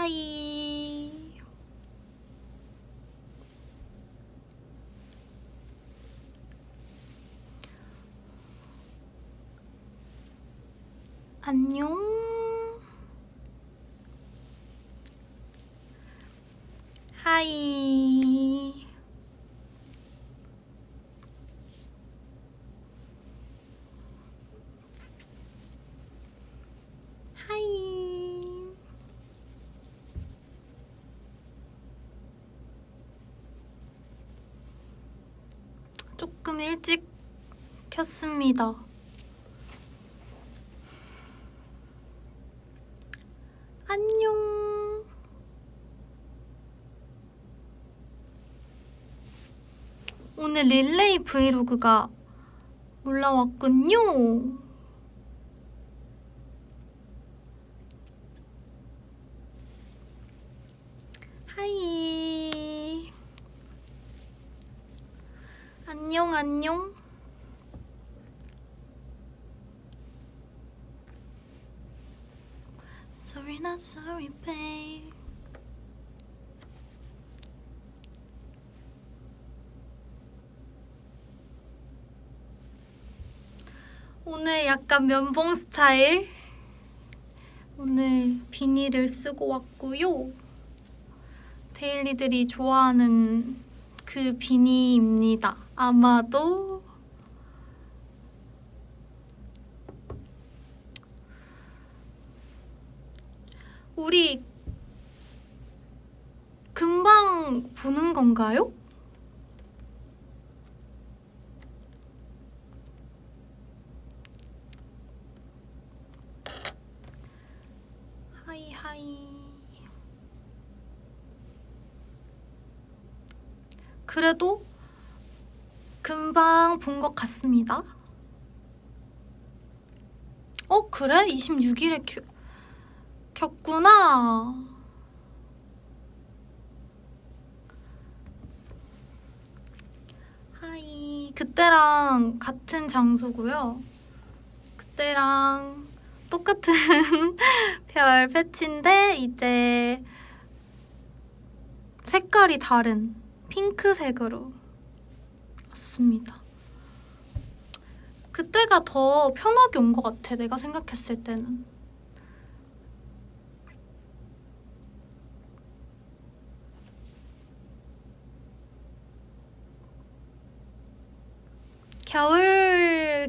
하이. 안녕. 하이. 하이. 조금 일찍 켰습니다. 안녕. 오늘 릴레이 브이로그가 올라왔군요. 하이. 안녕, 안녕. Sorry, not sorry, babe. 오늘 약간 면봉 스타일. 오늘 비닐을 쓰고 왔고요. 데일리들이 좋아하는 그 비니입니다. 아마도 우리 금방 보는 건가요? 하이 하이. 그래도 금방 본 것 같습니다. 그래? 26일에 켰구나. 하이. 그때랑 같은 장소고요. 그때랑 똑같은 별 패치인데 이제 색깔이 다른 핑크색으로 왔습니다. 그때가 더 편하게 온 것 같아, 내가 생각했을 때는.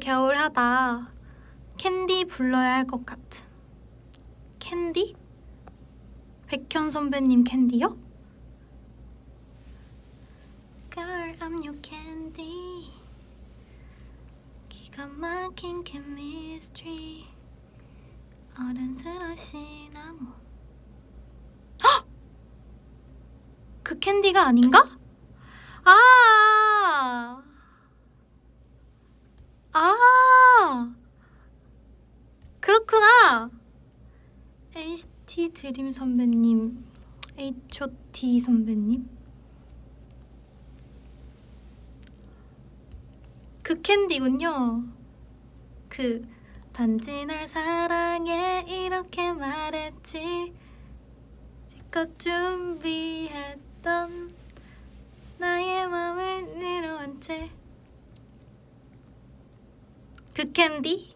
겨울하다. 캔디 불러야 할 것 같은. 캔디? 백현 선배님 캔디요? Girl, I'm your candy. 기가 막힌 chemistry. 어른스러운 시나몬. 헉! 그 캔디가 아닌가? 그렇구나. NCT 드림 선배님, H.O.T 선배님. 그 캔디군요. 단지 널 사랑해 이렇게 말했지. 지껏 준비했던 나의 맘을 내려앉 채. 그 캔디?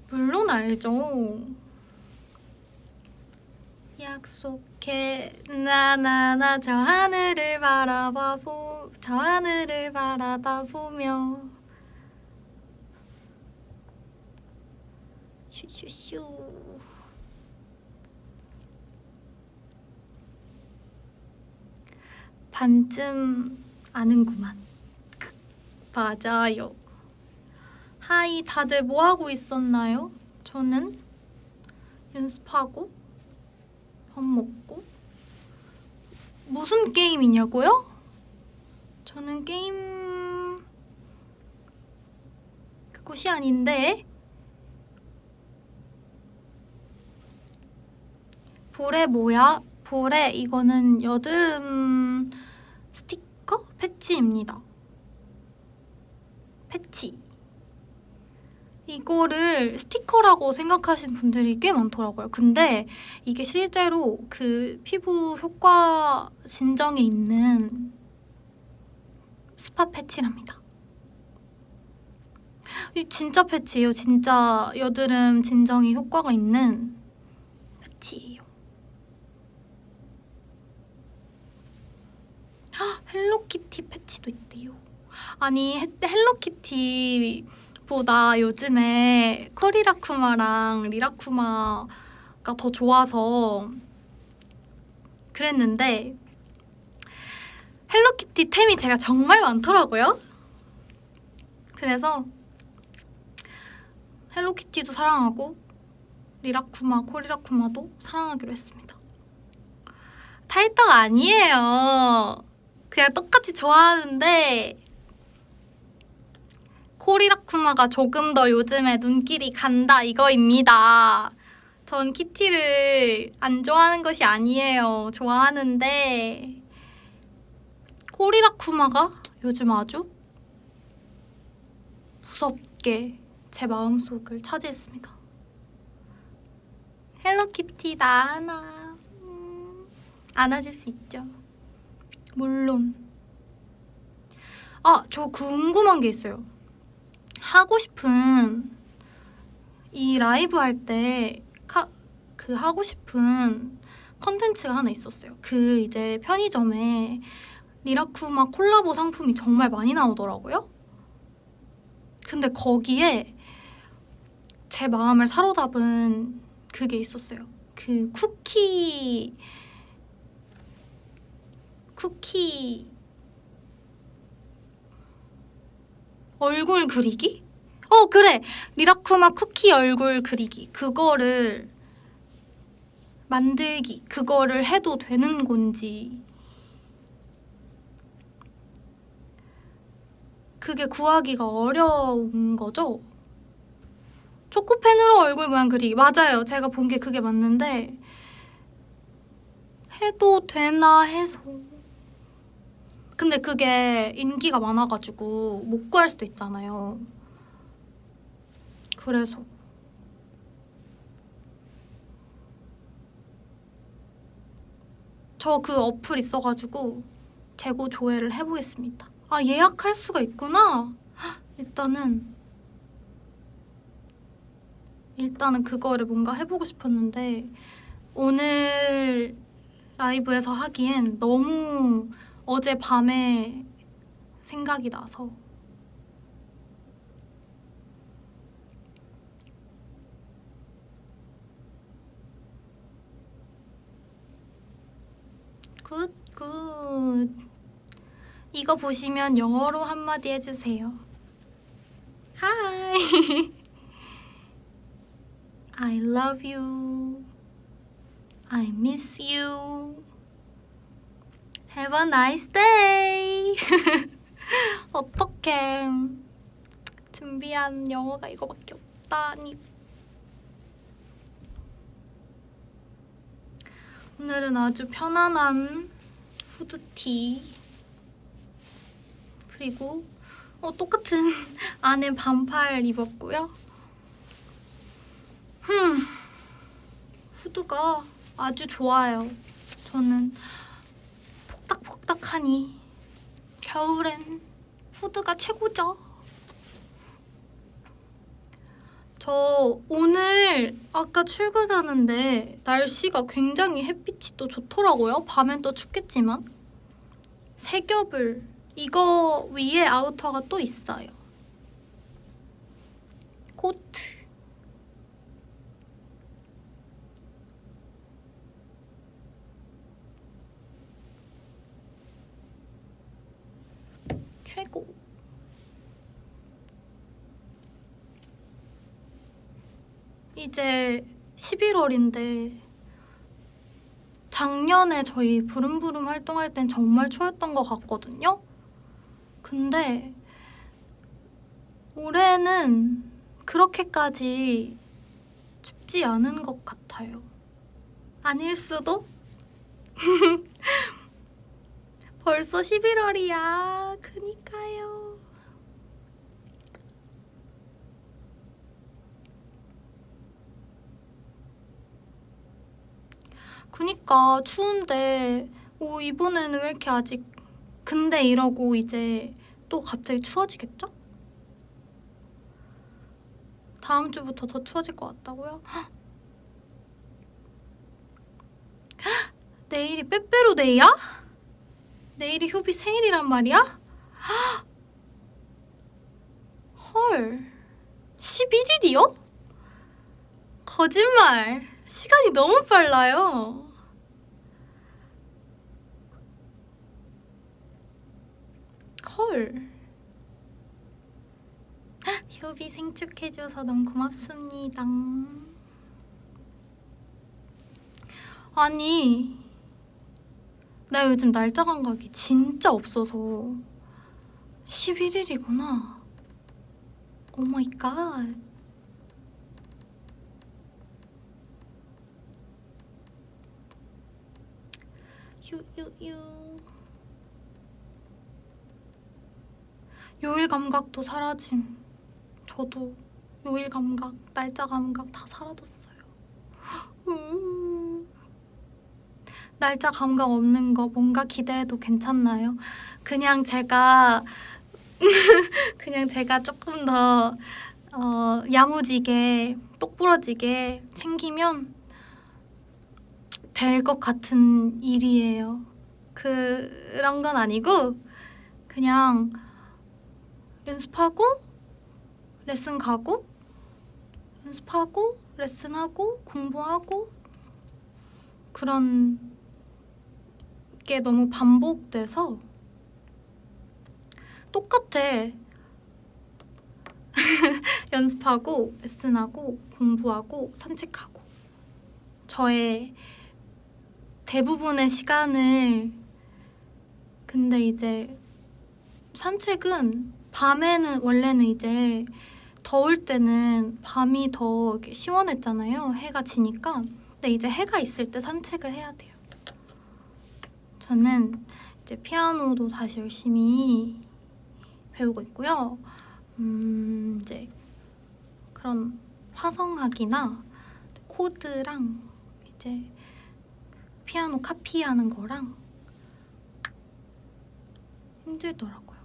물론 알죠. 약속해 나나나 저 하늘을 바라다 보며 슈슈슈. 반쯤 아는구만. 맞아요. 하이, 다들 뭐 하고 있었나요? 저는 연습하고 밥 먹고. 무슨 게임이냐고요? 저는 게임 그것이 아닌데. 볼에 뭐야? 볼에 이거는 여드름 스티커? 패치입니다. 패치. 이거를 스티커라고 생각하시는 분들이 꽤 많더라고요. 근데 이게 실제로 그 피부 효과 진정에 있는 스파 패치랍니다. 이 진짜 패치예요. 진짜 여드름 진정에 효과가 있는 패치예요. 헬로키티 패치도 있대요. 아니 헬로키티보다 요즘에 코리라쿠마랑 리라쿠마가 더 좋아서 그랬는데 헬로키티 템이 제가 정말 많더라고요. 그래서 헬로키티도 사랑하고 리라쿠마, 코리라쿠마도 사랑하기로 했습니다. 탈덕 아니에요. 그냥 똑같이 좋아하는데 코리라쿠마가 조금 더 요즘에 눈길이 간다 이거입니다. 전 키티를 안 좋아하는 것이 아니에요. 좋아하는데 코리라쿠마가 요즘 아주 무섭게 제 마음속을 차지했습니다. 헬로키티 나 하나 안아줄 수 있죠. 물론. 저 궁금한 게 있어요. 하고 싶은 이 라이브 할 때 그 하고 싶은 컨텐츠가 하나 있었어요. 그 이제 편의점에 리라쿠마 콜라보 상품이 정말 많이 나오더라고요. 근데 거기에 제 마음을 사로잡은 그게 있었어요. 그 쿠키 얼굴 그리기? 그래! 리라쿠마 쿠키 얼굴 그리기. 그거를 만들기. 그거를 해도 되는 건지. 그게 구하기가 어려운 거죠? 초코펜으로 얼굴 모양 그리기. 맞아요. 제가 본 게 그게 맞는데 해도 되나 해서. 근데 그게 인기가 많아가지고 못 구할 수도 있잖아요. 그래서 저 그 어플 있어가지고 재고 조회를 해보겠습니다. 예약할 수가 있구나. 일단은 그거를 뭔가 해보고 싶었는데 오늘 라이브에서 하기엔 너무 어젯밤에 생각이 나서 굿. 이거 보시면 영어로 한마디 해주세요. Hi. I love you. I miss you. Have a nice day. 어떡해. 준비한 영어가 이거밖에 없다니. 오늘은 아주 편안한 후드티 그리고 똑같은 안에 반팔 입었고요. 후드가 아주 좋아요. 저는 폭닥폭닥하니 겨울엔 후드가 최고죠. 저 오늘 아까 출근하는데 날씨가 굉장히 햇빛이 또 좋더라고요. 밤엔 또 춥겠지만 세 겹을 이거 위에 아우터가 또 있어요. 코트. 최고. 이제 11월인데 작년에 저희 부름부름 활동할 땐 정말 추웠던 것 같거든요. 근데 올해는 그렇게까지 춥지 않은 것 같아요. 아닐 수도? 벌써 11월이야. 그니까요. 그니까 추운데 이번에는 왜 이렇게 아직 근데 이러고 이제 또 갑자기 추워지겠죠? 다음 주부터 더 추워질 것 같다고요? 내일이 빼빼로데이야? 내일이 효비 생일이란 말이야? 헐, 11일이요? 거짓말! 시간이 너무 빨라요. 헐. 효비 생축해줘서 너무 고맙습니다. 아니, 나 요즘 날짜 감각이 진짜 없어서 11일이구나. 오 마이 갓. 유유유. 요일 감각도 사라짐. 저도 요일 감각, 날짜 감각 다 사라졌어요. 날짜 감각 없는 거 뭔가 기대해도 괜찮나요? 그냥 제가 조금 더 야무지게 똑부러지게 챙기면 될 것 같은 일이에요. 그런 건 아니고 그냥 연습하고 레슨 가고 연습하고 레슨하고 공부하고 그런 게 너무 반복돼서 똑같아. 연습하고 레슨하고 공부하고 산책하고 저의 대부분의 시간을 근데 이제 산책은 밤에는 원래는 이제 더울 때는 밤이 더 이렇게 시원했잖아요. 해가 지니까. 근데 이제 해가 있을 때 산책을 해야 돼요. 저는 이제 피아노도 다시 열심히 배우고 있고요. 이제 그런 화성학이나 코드랑 이제 피아노 카피하는 거랑 힘들더라고요.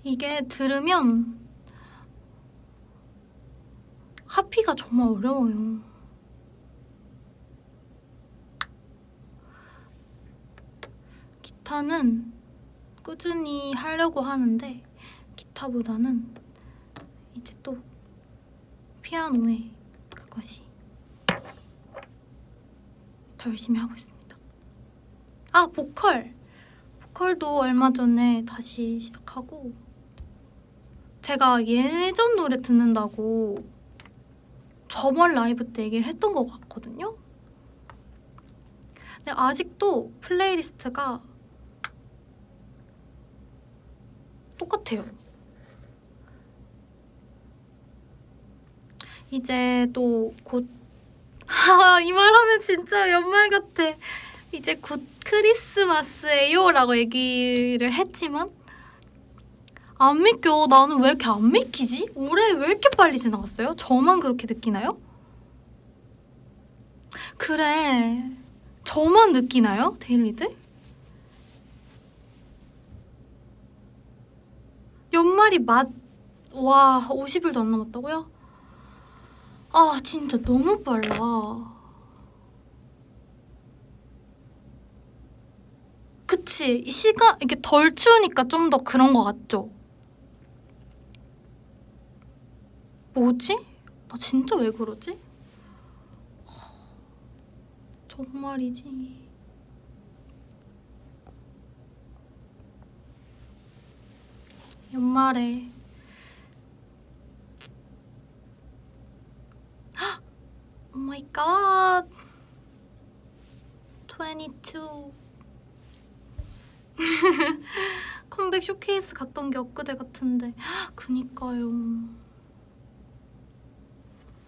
이게 들으면 카피가 정말 어려워요. 기타는 꾸준히 하려고 하는데 기타보다는 이제 또 피아노에 그것이 더 열심히 하고 있습니다. 아, 보컬도 얼마 전에 다시 시작하고 제가 예전 노래 듣는다고 저번 라이브 때 얘기를 했던 것 같거든요. 근데 아직도 플레이리스트가 똑같아요. 이제 또 곧 이 말하면 진짜 연말 같아. 이제 곧 크리스마스예요 라고 얘기를 했지만 안 믿겨. 나는 왜 이렇게 안 믿기지? 올해 왜 이렇게 빨리 지나갔어요? 저만 그렇게 느끼나요? 그래, 저만 느끼나요? 데일리들? 연말이 와, 50일도 안 남았다고요? 아, 진짜 너무 빨라. 그치? 이 시간, 이게 덜 추우니까 좀 더 그런 거 같죠? 뭐지? 나 진짜 왜 그러지? 정말이지. 연말에 오 마이 갓. 22 컴백 쇼케이스 갔던 게 엊그제 같은데. 그니까요.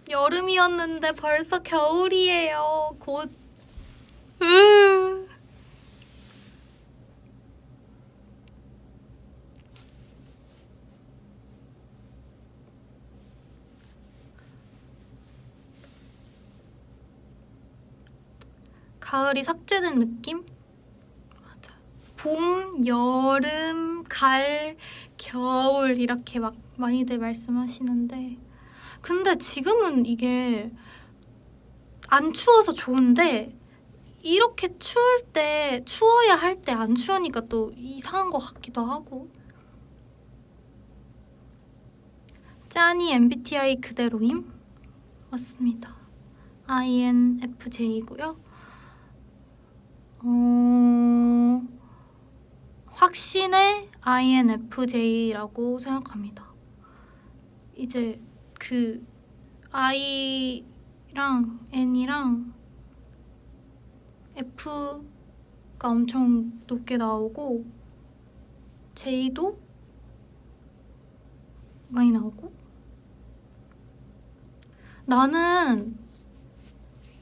여름이었는데 벌써 겨울이에요. 곧. 가을이 삭제된 느낌? 맞아. 봄, 여름, 가을, 겨울 이렇게 막 많이들 말씀하시는데 근데 지금은 이게 안 추워서 좋은데 이렇게 추울 때 추워야 할 때 안 추우니까 또 이상한 것 같기도 하고. 짠이 MBTI 그대로임? 맞습니다. INFJ고요. 확신의 INFJ라고 생각합니다. 이제 그 I랑 N이랑 F가 엄청 높게 나오고 J도 많이 나오고 나는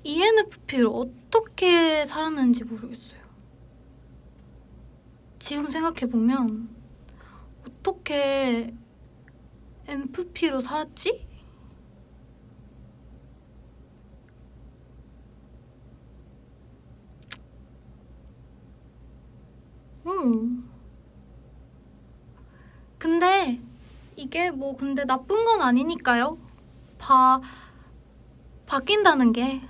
ENFP를 어떻게 살았는지 모르겠어요. 지금 생각해보면 어떻게 NFP로 살았지? 근데 이게 뭐 근데 나쁜 건 아니니까요. 바뀐다는 게.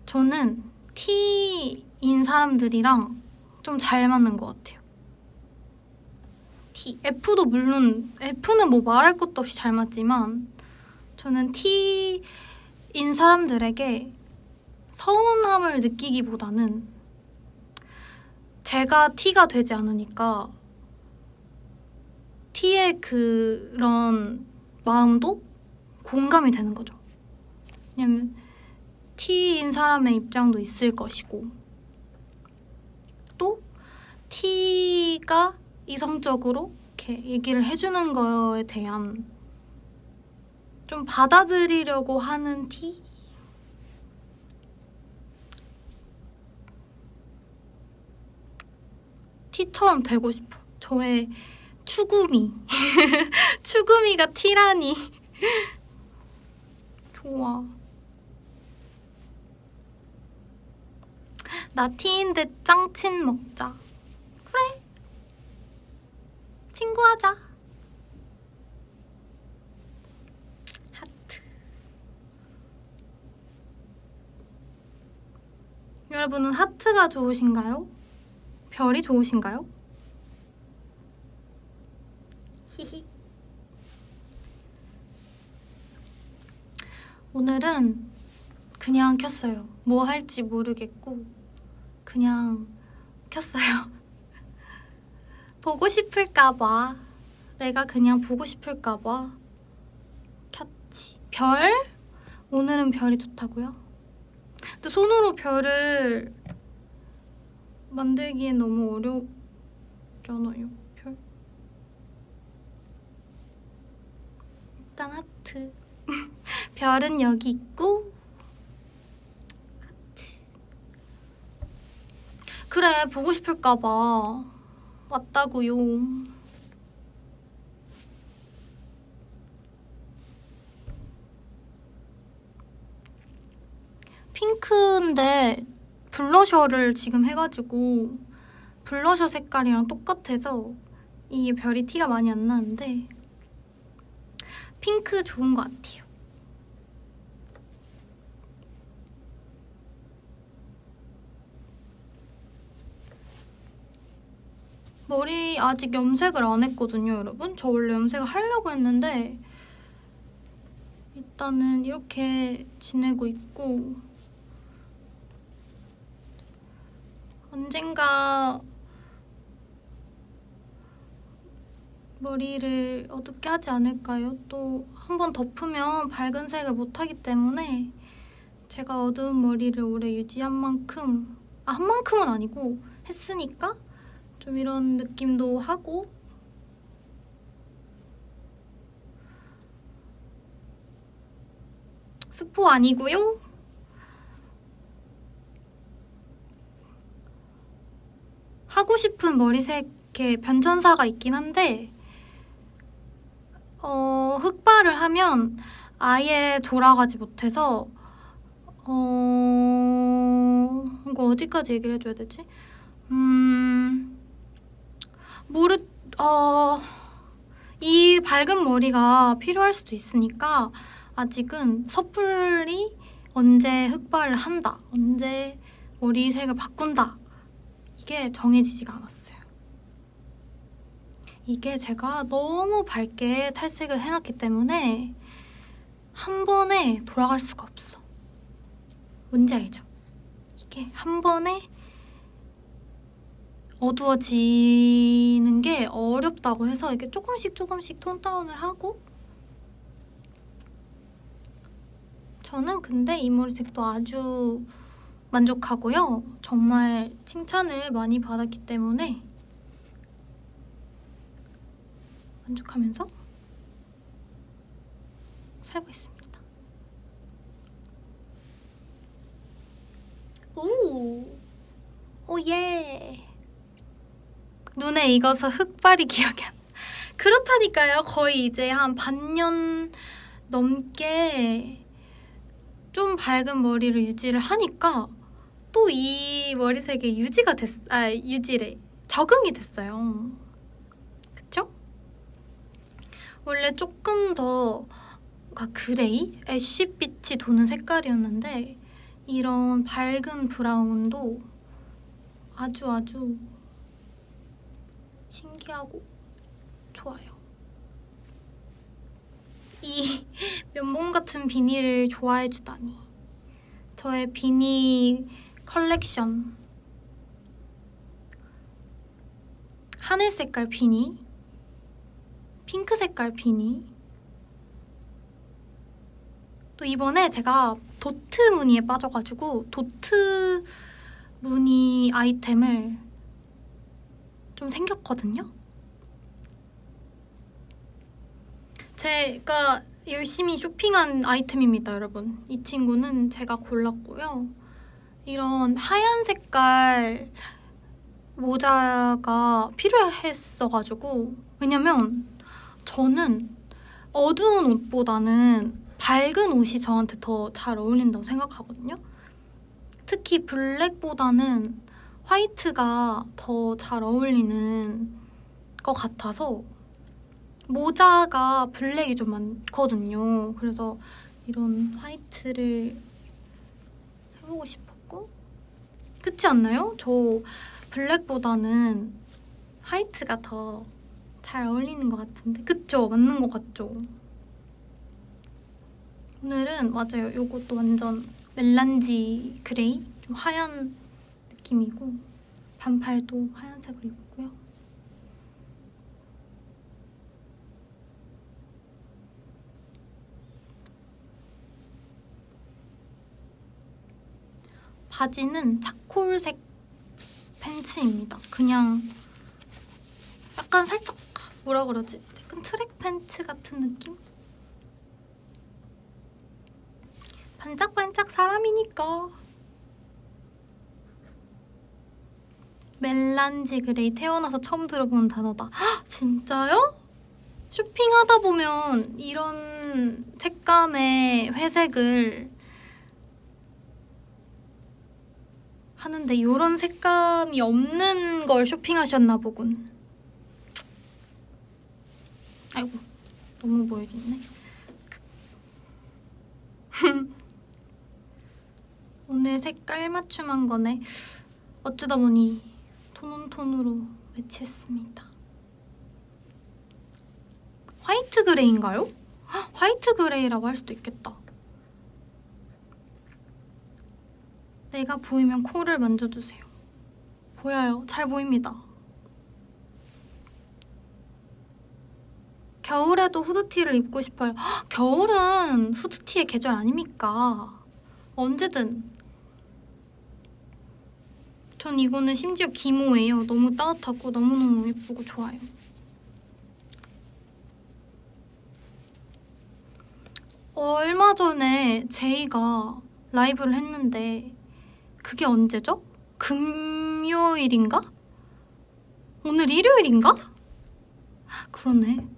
저는 T인 사람들이랑 좀 잘 맞는 것 같아요. T. F도 물론 F는 뭐 말할 것도 없이 잘 맞지만 저는 T인 사람들에게 서운함을 느끼기보다는 제가 T가 되지 않으니까 T의 그런 마음도 공감이 되는 거죠. 왜냐면 T인 사람의 입장도 있을 것이고 또 T가 이성적으로 이렇게 얘기를 해주는 거에 대한 좀 받아들이려고 하는 T? T처럼 되고 싶어. 저의 추구미. 추구미가 T라니. 좋아. 나 T인데 짱친 먹자. 그래. 친구하자. 하트. 여러분은 하트가 좋으신가요? 별이 좋으신가요? 히히. 오늘은 그냥 켰어요. 뭐 할지 모르겠고 그냥 켰어요. 보고 싶을까봐. 내가 그냥 보고 싶을까봐 켰지. 별? 오늘은 별이 좋다고요? 근데 손으로 별을 만들기엔 너무 어렵잖아요. 별. 일단 하트. 별은 여기 있고 하트. 그래, 보고 싶을까봐 왔다고요. 핑크인데 블러셔를 지금 해가지고 블러셔 색깔이랑 똑같아서 이게 별이 티가 많이 안 나는데 핑크 좋은 것 같아요. 머리 아직 염색을 안 했거든요, 여러분. 저 원래 염색을 하려고 했는데 일단은 이렇게 지내고 있고 언젠가 머리를 어둡게 하지 않을까요? 또 한 번 덮으면 밝은 색을 못하기 때문에 제가 어두운 머리를 오래 유지한 만큼 한 만큼은 아니고 했으니까 좀 이런 느낌도 하고 스포 아니고요. 하고 싶은 머리색의 변천사가 있긴 한데 흑발을 하면 아예 돌아가지 못해서 이거 어디까지 얘기를 해줘야 되지? 무릇 이 밝은 머리가 필요할 수도 있으니까 아직은 섣불리 언제 흑발을 한다, 언제 머리색을 바꾼다, 이게 정해지지가 않았어요. 이게 제가 너무 밝게 탈색을 해놨기 때문에 한 번에 돌아갈 수가 없어. 뭔지 알죠? 이게 한 번에 어두워지는 게 어렵다고 해서 이렇게 조금씩 톤 다운을 하고, 저는 근데 이 머리색도 아주 만족하고요. 정말 칭찬을 많이 받았기 때문에 만족하면서 살고 있습니다. 오예. 눈에 익어서 흑발이 기억이 안 나. 그렇다니까요. 거의 이제 한 반년 넘게 좀 밝은 머리를 유지를 하니까 또 이 머리색이 적응이 됐어요. 그쵸? 원래 조금 더 그레이? 애쉬빛이 도는 색깔이었는데 이런 밝은 브라운도 아주 신기하고 좋아요. 이 면봉 같은 비니를 좋아해주다니. 저의 비니 컬렉션. 하늘 색깔 비니, 핑크 색깔 비니, 또 이번에 제가 도트 무늬에 빠져가지고 도트 무늬 아이템을 좀 생겼거든요. 제가 열심히 쇼핑한 아이템입니다, 여러분. 이 친구는 제가 골랐고요. 이런 하얀 색깔 모자가 필요했어가지고, 왜냐면 저는 어두운 옷보다는 밝은 옷이 저한테 더 잘 어울린다고 생각하거든요. 특히 블랙보다는 화이트가 더 잘 어울리는 것 같아서 모자가 블랙이 좀 많거든요. 그래서 이런 화이트를 해보고 싶었고, 그렇지 않나요? 저 블랙보다는 화이트가 더 잘 어울리는 것 같은데, 그쵸? 맞는 것 같죠? 오늘은 맞아요. 요것도 완전 멜란지 그레이? 좀 하얀 느낌이고, 반팔도 하얀색으로 입었고요. 바지는 차콜색 팬츠입니다. 그냥 약간 살짝 뭐라 그러지? 약간 트랙 팬츠 같은 느낌? 반짝반짝 사람이니까. 멜란지 그레이, 태어나서 처음 들어보는 단어다. 헉, 진짜요? 쇼핑하다 보면 이런 색감의 회색을 하는데 이런 색감이 없는 걸 쇼핑하셨나 보군. 아이고, 너무 보여줬네. 오늘 색깔 맞춤한 거네. 어쩌다 보니 톤온톤으로 매치했습니다. 화이트 그레이인가요? 헉, 화이트 그레이라고 할 수도 있겠다. 내가 보이면 코를 만져주세요. 보여요. 잘 보입니다. 겨울에도 후드티를 입고 싶어요. 헉, 겨울은 후드티의 계절 아닙니까? 언제든. 전 이거는 심지어 기모예요. 너무 따뜻하고 너무너무 예쁘고 좋아요. 얼마 전에 제이가 라이브를 했는데 그게 언제죠? 금요일인가? 오늘 일요일인가? 그러네.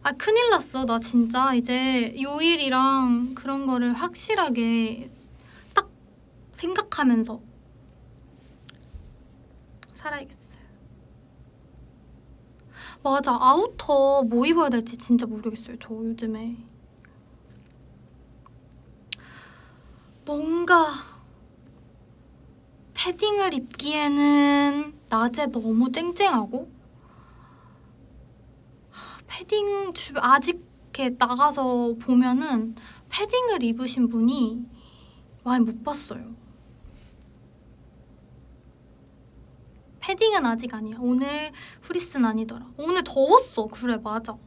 아, 큰일 났어. 나 진짜 이제 요일이랑 그런 거를 확실하게 딱 생각하면서 살아야겠어요. 맞아. 아우터 뭐 입어야 될지 진짜 모르겠어요. 저 요즘에. 뭔가 패딩을 입기에는 낮에 너무 쨍쨍하고 패딩 아직 이렇게 나가서 보면은 패딩을 입으신 분이 많이 못 봤어요. 패딩은 아직 아니야. 오늘 후리스는 아니더라. 오늘 더웠어. 그래, 맞아.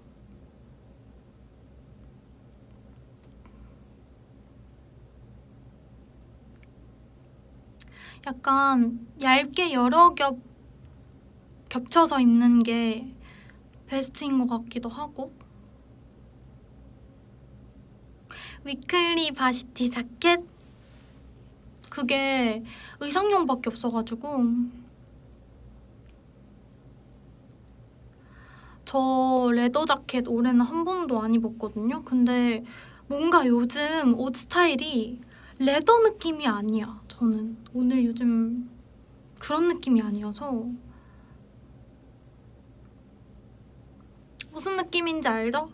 약간 얇게 여러 겹 겹쳐서 입는 게 베스트인 것 같기도 하고. 위클리 바시티 자켓? 그게 의상용밖에 없어가지고 저 레더 자켓 올해는 한 번도 안 입었거든요. 근데 뭔가 요즘 옷 스타일이 레더 느낌이 아니야. 저는 오늘 요즘 그런 느낌이 아니어서. 무슨 느낌인지 알죠?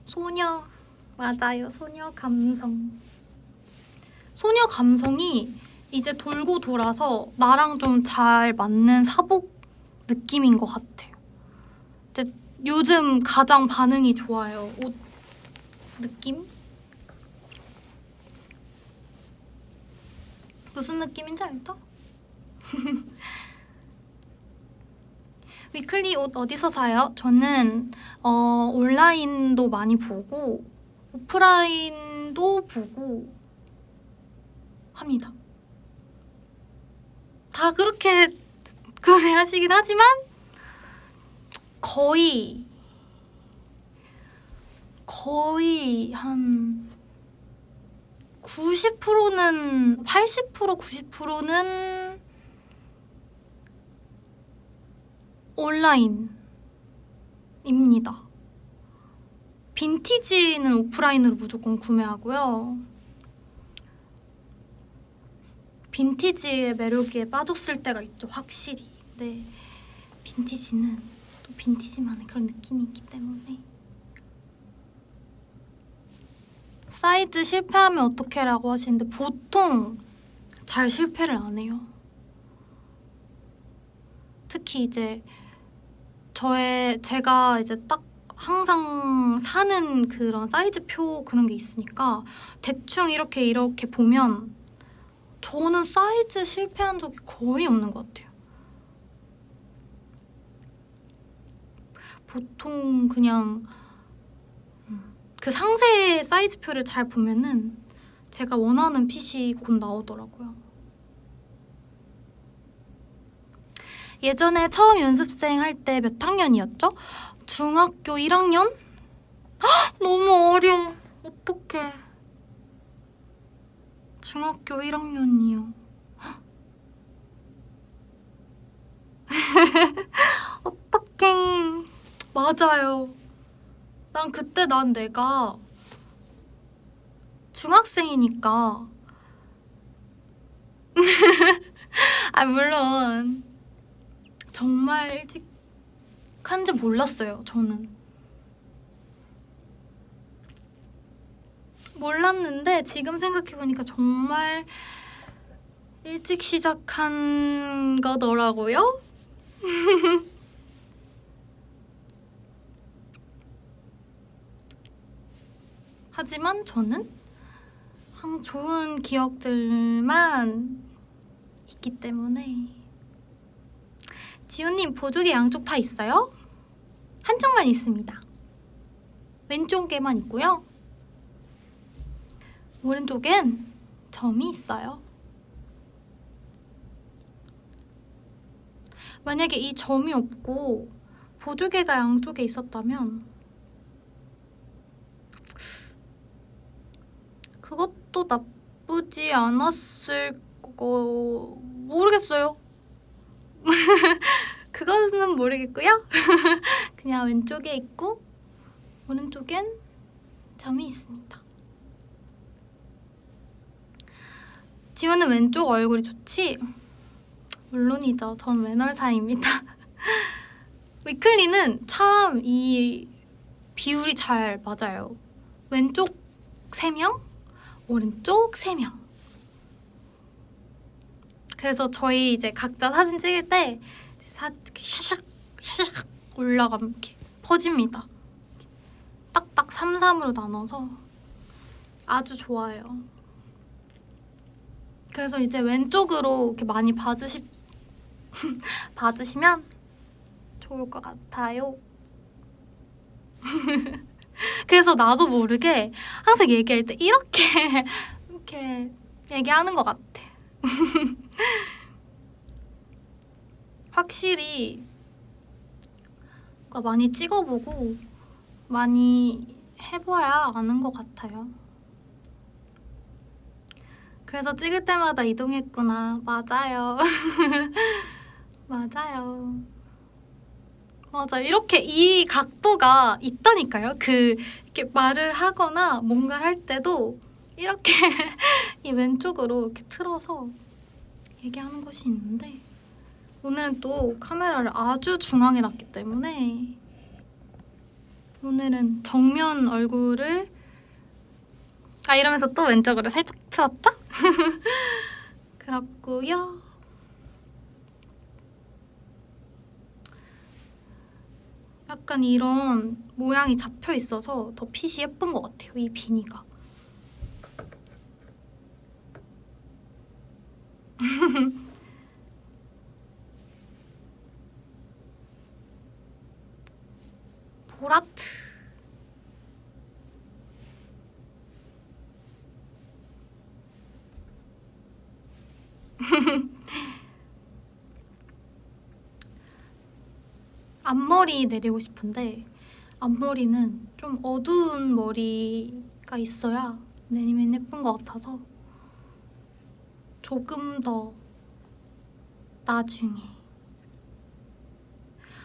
소녀. 맞아요. 소녀 감성. 소녀 감성이 이제 돌고 돌아서 나랑 좀 잘 맞는 사복 느낌인 것 같아요. 이제 요즘 가장 반응이 좋아요. 옷 느낌? 무슨 느낌인지 알죠? 위클리 옷 어디서 사요? 저는 온라인도 많이 보고 오프라인도 보고 합니다. 다 그렇게 구매하시긴 하지만 거의 한 90%는 80% 90%는 온라인입니다. 빈티지는 오프라인으로 무조건 구매하고요. 빈티지의 매력에 빠졌을 때가 있죠, 확실히. 네, 빈티지는 또 빈티지만의 그런 느낌이 있기 때문에. 사이즈 실패하면 어떡해 라고 하시는데 보통 잘 실패를 안 해요. 특히 이제 제가 이제 딱 항상 사는 그런 사이즈표 그런 게 있으니까 대충 이렇게 보면 저는 사이즈 실패한 적이 거의 없는 것 같아요. 보통 그냥 그 상세 사이즈표를 잘 보면은 제가 원하는 핏이 곧 나오더라고요. 예전에 처음 연습생 할 때 몇 학년이었죠? 중학교 1학년? 헉, 너무 어려. 어떡해. 중학교 1학년이요. 어떡해. 맞아요. 난 내가 중학생이니까 아 물론 정말 일찍 한지 몰랐어요. 저는 몰랐는데 지금 생각해보니까 정말 일찍 시작한 거더라고요. 하지만 저는 좋은 기억들만 있기 때문에. 지훈님, 보조개 양쪽 다 있어요? 한쪽만 있습니다. 왼쪽에만 있고요. 오른쪽엔 점이 있어요. 만약에 이 점이 없고 보조개가 양쪽에 있었다면 그것도 나쁘지 않았을 모르겠어요. 그거는 모르겠고요. 그냥 왼쪽에 있고 오른쪽엔 점이 있습니다. 지우는 왼쪽 얼굴이 좋지? 물론이죠. 전 왼얼사입니다. 위클리는 참 이 비율이 잘 맞아요. 왼쪽 3명, 오른쪽 3명. 그래서 저희 이제 각자 사진 찍을 때 샤샥 샤샥 올라가면 이렇게 퍼집니다. 딱딱 3-3으로 나눠서 아주 좋아요. 그래서 이제 왼쪽으로 이렇게 많이 봐주시면 좋을 것 같아요. 그래서 나도 모르게 항상 얘기할 때 이렇게 얘기하는 것 같아. 확실히 많이 찍어보고 많이 해봐야 아는 것 같아요. 그래서 찍을 때마다 이동했구나. 맞아요. 맞아요. 맞아. 이렇게 이 각도가 있다니까요. 이렇게 말을 하거나 뭔가를 할 때도 이렇게 이 왼쪽으로 이렇게 틀어서 얘기하는 것이 있는데 오늘은 또 카메라를 아주 중앙에 놨기 때문에 오늘은 정면 얼굴을 이러면서 또 왼쪽으로 살짝 틀었죠? 그렇고요. 약간 이런 모양이 잡혀 있어서 더 핏이 예쁜 것 같아요. 이 비니가. 보라트. 앞머리 내리고 싶은데 앞머리는 좀 어두운 머리가 있어야 내리면 예쁜 것 같아서 조금 더 나중에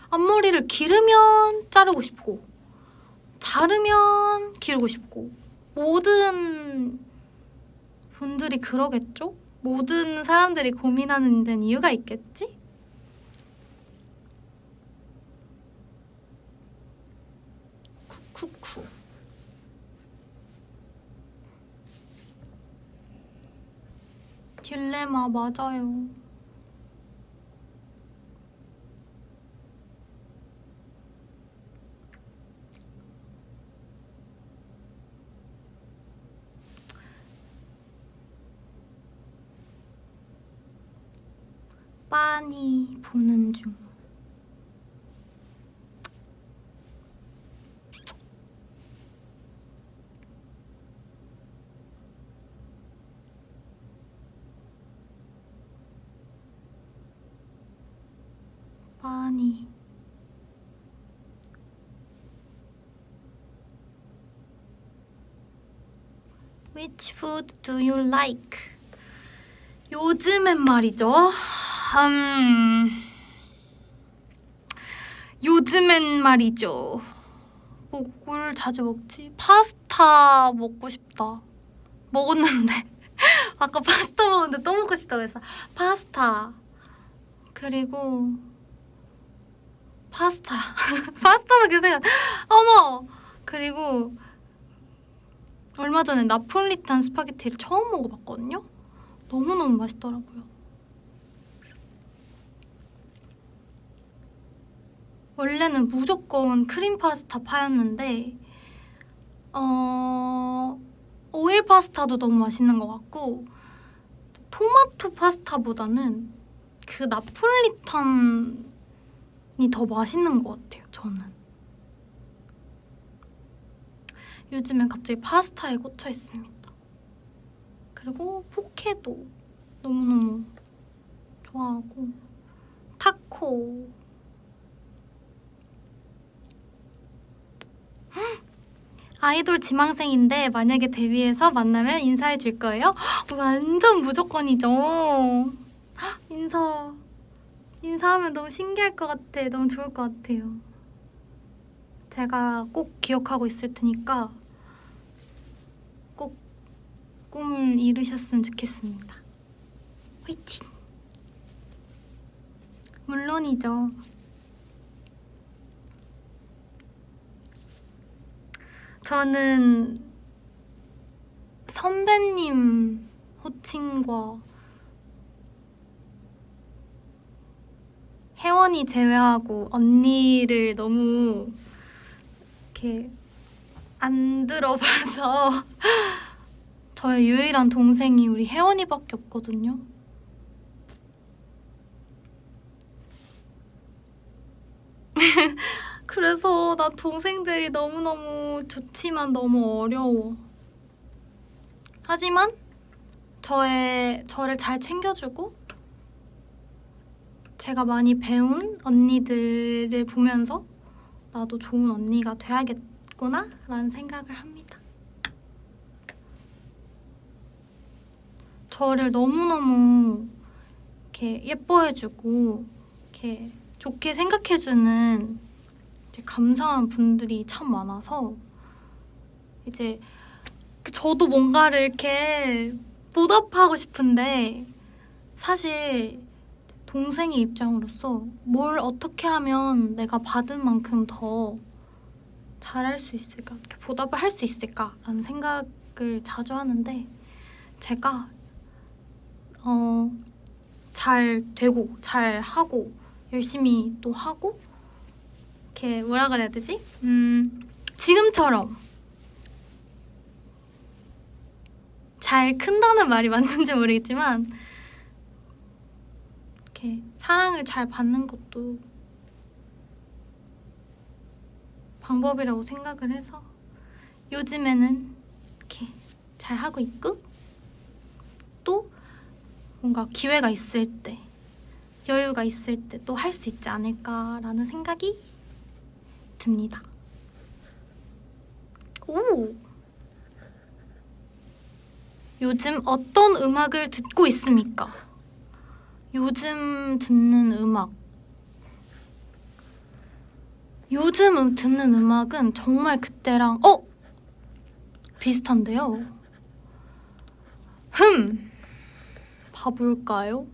앞머리를 기르면 자르고 싶고 자르면 기르고 싶고 모든 분들이 그러겠죠? 모든 사람들이 고민하는 데는 이유가 있겠지? 쿠쿠쿠. 딜레마 맞아요. 빤히 보는 중. 빤히. Which food do you like? 요즘엔 말이죠. 요즘엔 말이죠. 뭘 자주 먹지? 파스타 먹고 싶다. 먹었는데 아까 파스타 먹었는데 또 먹고 싶다고 해서 파스타. 그리고 파스타밖에 생각. 어머. 그리고 얼마 전에 나폴리탄 스파게티를 처음 먹어봤거든요. 너무너무 맛있더라고요. 원래는 무조건 크림 파스타 파였는데 오일 파스타도 너무 맛있는 것 같고 토마토 파스타보다는 그 나폴리탄이 더 맛있는 것 같아요. 저는 요즘엔 갑자기 파스타에 꽂혀 있습니다. 그리고 포케도 너무너무 좋아하고 타코. 아이돌 지망생인데 만약에 데뷔해서 만나면 인사해 줄 거예요? 완전 무조건이죠. 인사하면 너무 신기할 것 같아. 너무 좋을 것 같아요. 제가 꼭 기억하고 있을 테니까 꼭 꿈을 이루셨으면 좋겠습니다. 화이팅! 물론이죠. 저는 선배님 호칭과 혜원이 제외하고 언니를 너무 이렇게 안 들어봐서 저의 유일한 동생이 우리 혜원이밖에 없거든요. 그래서 나 동생들이 너무너무 좋지만 너무 어려워. 하지만 저를 잘 챙겨주고 제가 많이 배운 언니들을 보면서 나도 좋은 언니가 돼야겠구나 라는 생각을 합니다. 저를 너무너무 이렇게 예뻐해주고 이렇게 좋게 생각해주는 이제 감사한 분들이 참 많아서 이제 저도 뭔가를 이렇게 보답하고 싶은데 사실 동생의 입장으로서 뭘 어떻게 하면 내가 받은 만큼 더 잘할 수 있을까, 이렇게 보답을 할 수 있을까 라는 생각을 자주 하는데 제가 잘 되고 잘 하고 열심히 또 하고 이렇게 뭐라 그래야 되지? 지금처럼 잘 큰다는 말이 맞는지 모르겠지만 이렇게 사랑을 잘 받는 것도 방법이라고 생각을 해서 요즘에는 이렇게 잘 하고 있고 또 뭔가 기회가 있을 때 여유가 있을 때 또 할 수 있지 않을까라는 생각이 듭니다. 오! 요즘 어떤 음악을 듣고 있습니까? 요즘 듣는 음악. 요즘 듣는 음악은 정말 그때랑 비슷한데요. 봐볼까요?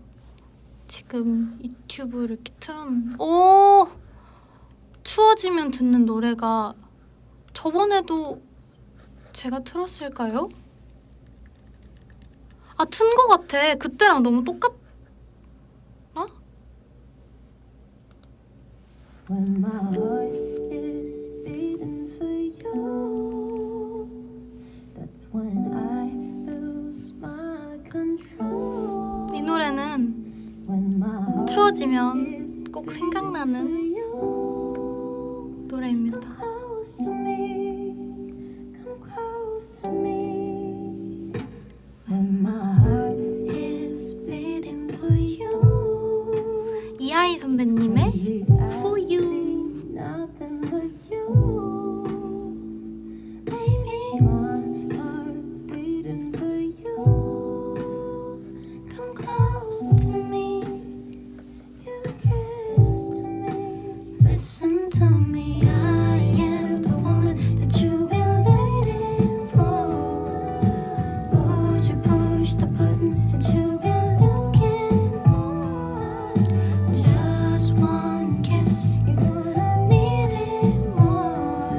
지금 유튜브를 이렇게 틀었는데 추워지면 듣는 노래가 저번에도 제가 틀었을까요? 튼 거 같아. 그때랑 너무 똑같나? When my heart is beating for you, that's when I lose my control. 이 노래는 When my heart 추워지면 꼭 생각나는 you, 노래입니다. close to me, come close to me. When my heart is beating for you, 이하이 선배님의 For You. nothing but you. Baby, my heart's beating for you. Come close to me, give a kiss to me. Listen to me, I am the woman that you've been waiting for. Would you push the button that you've been looking for? Just one kiss, you wouldn't need it more.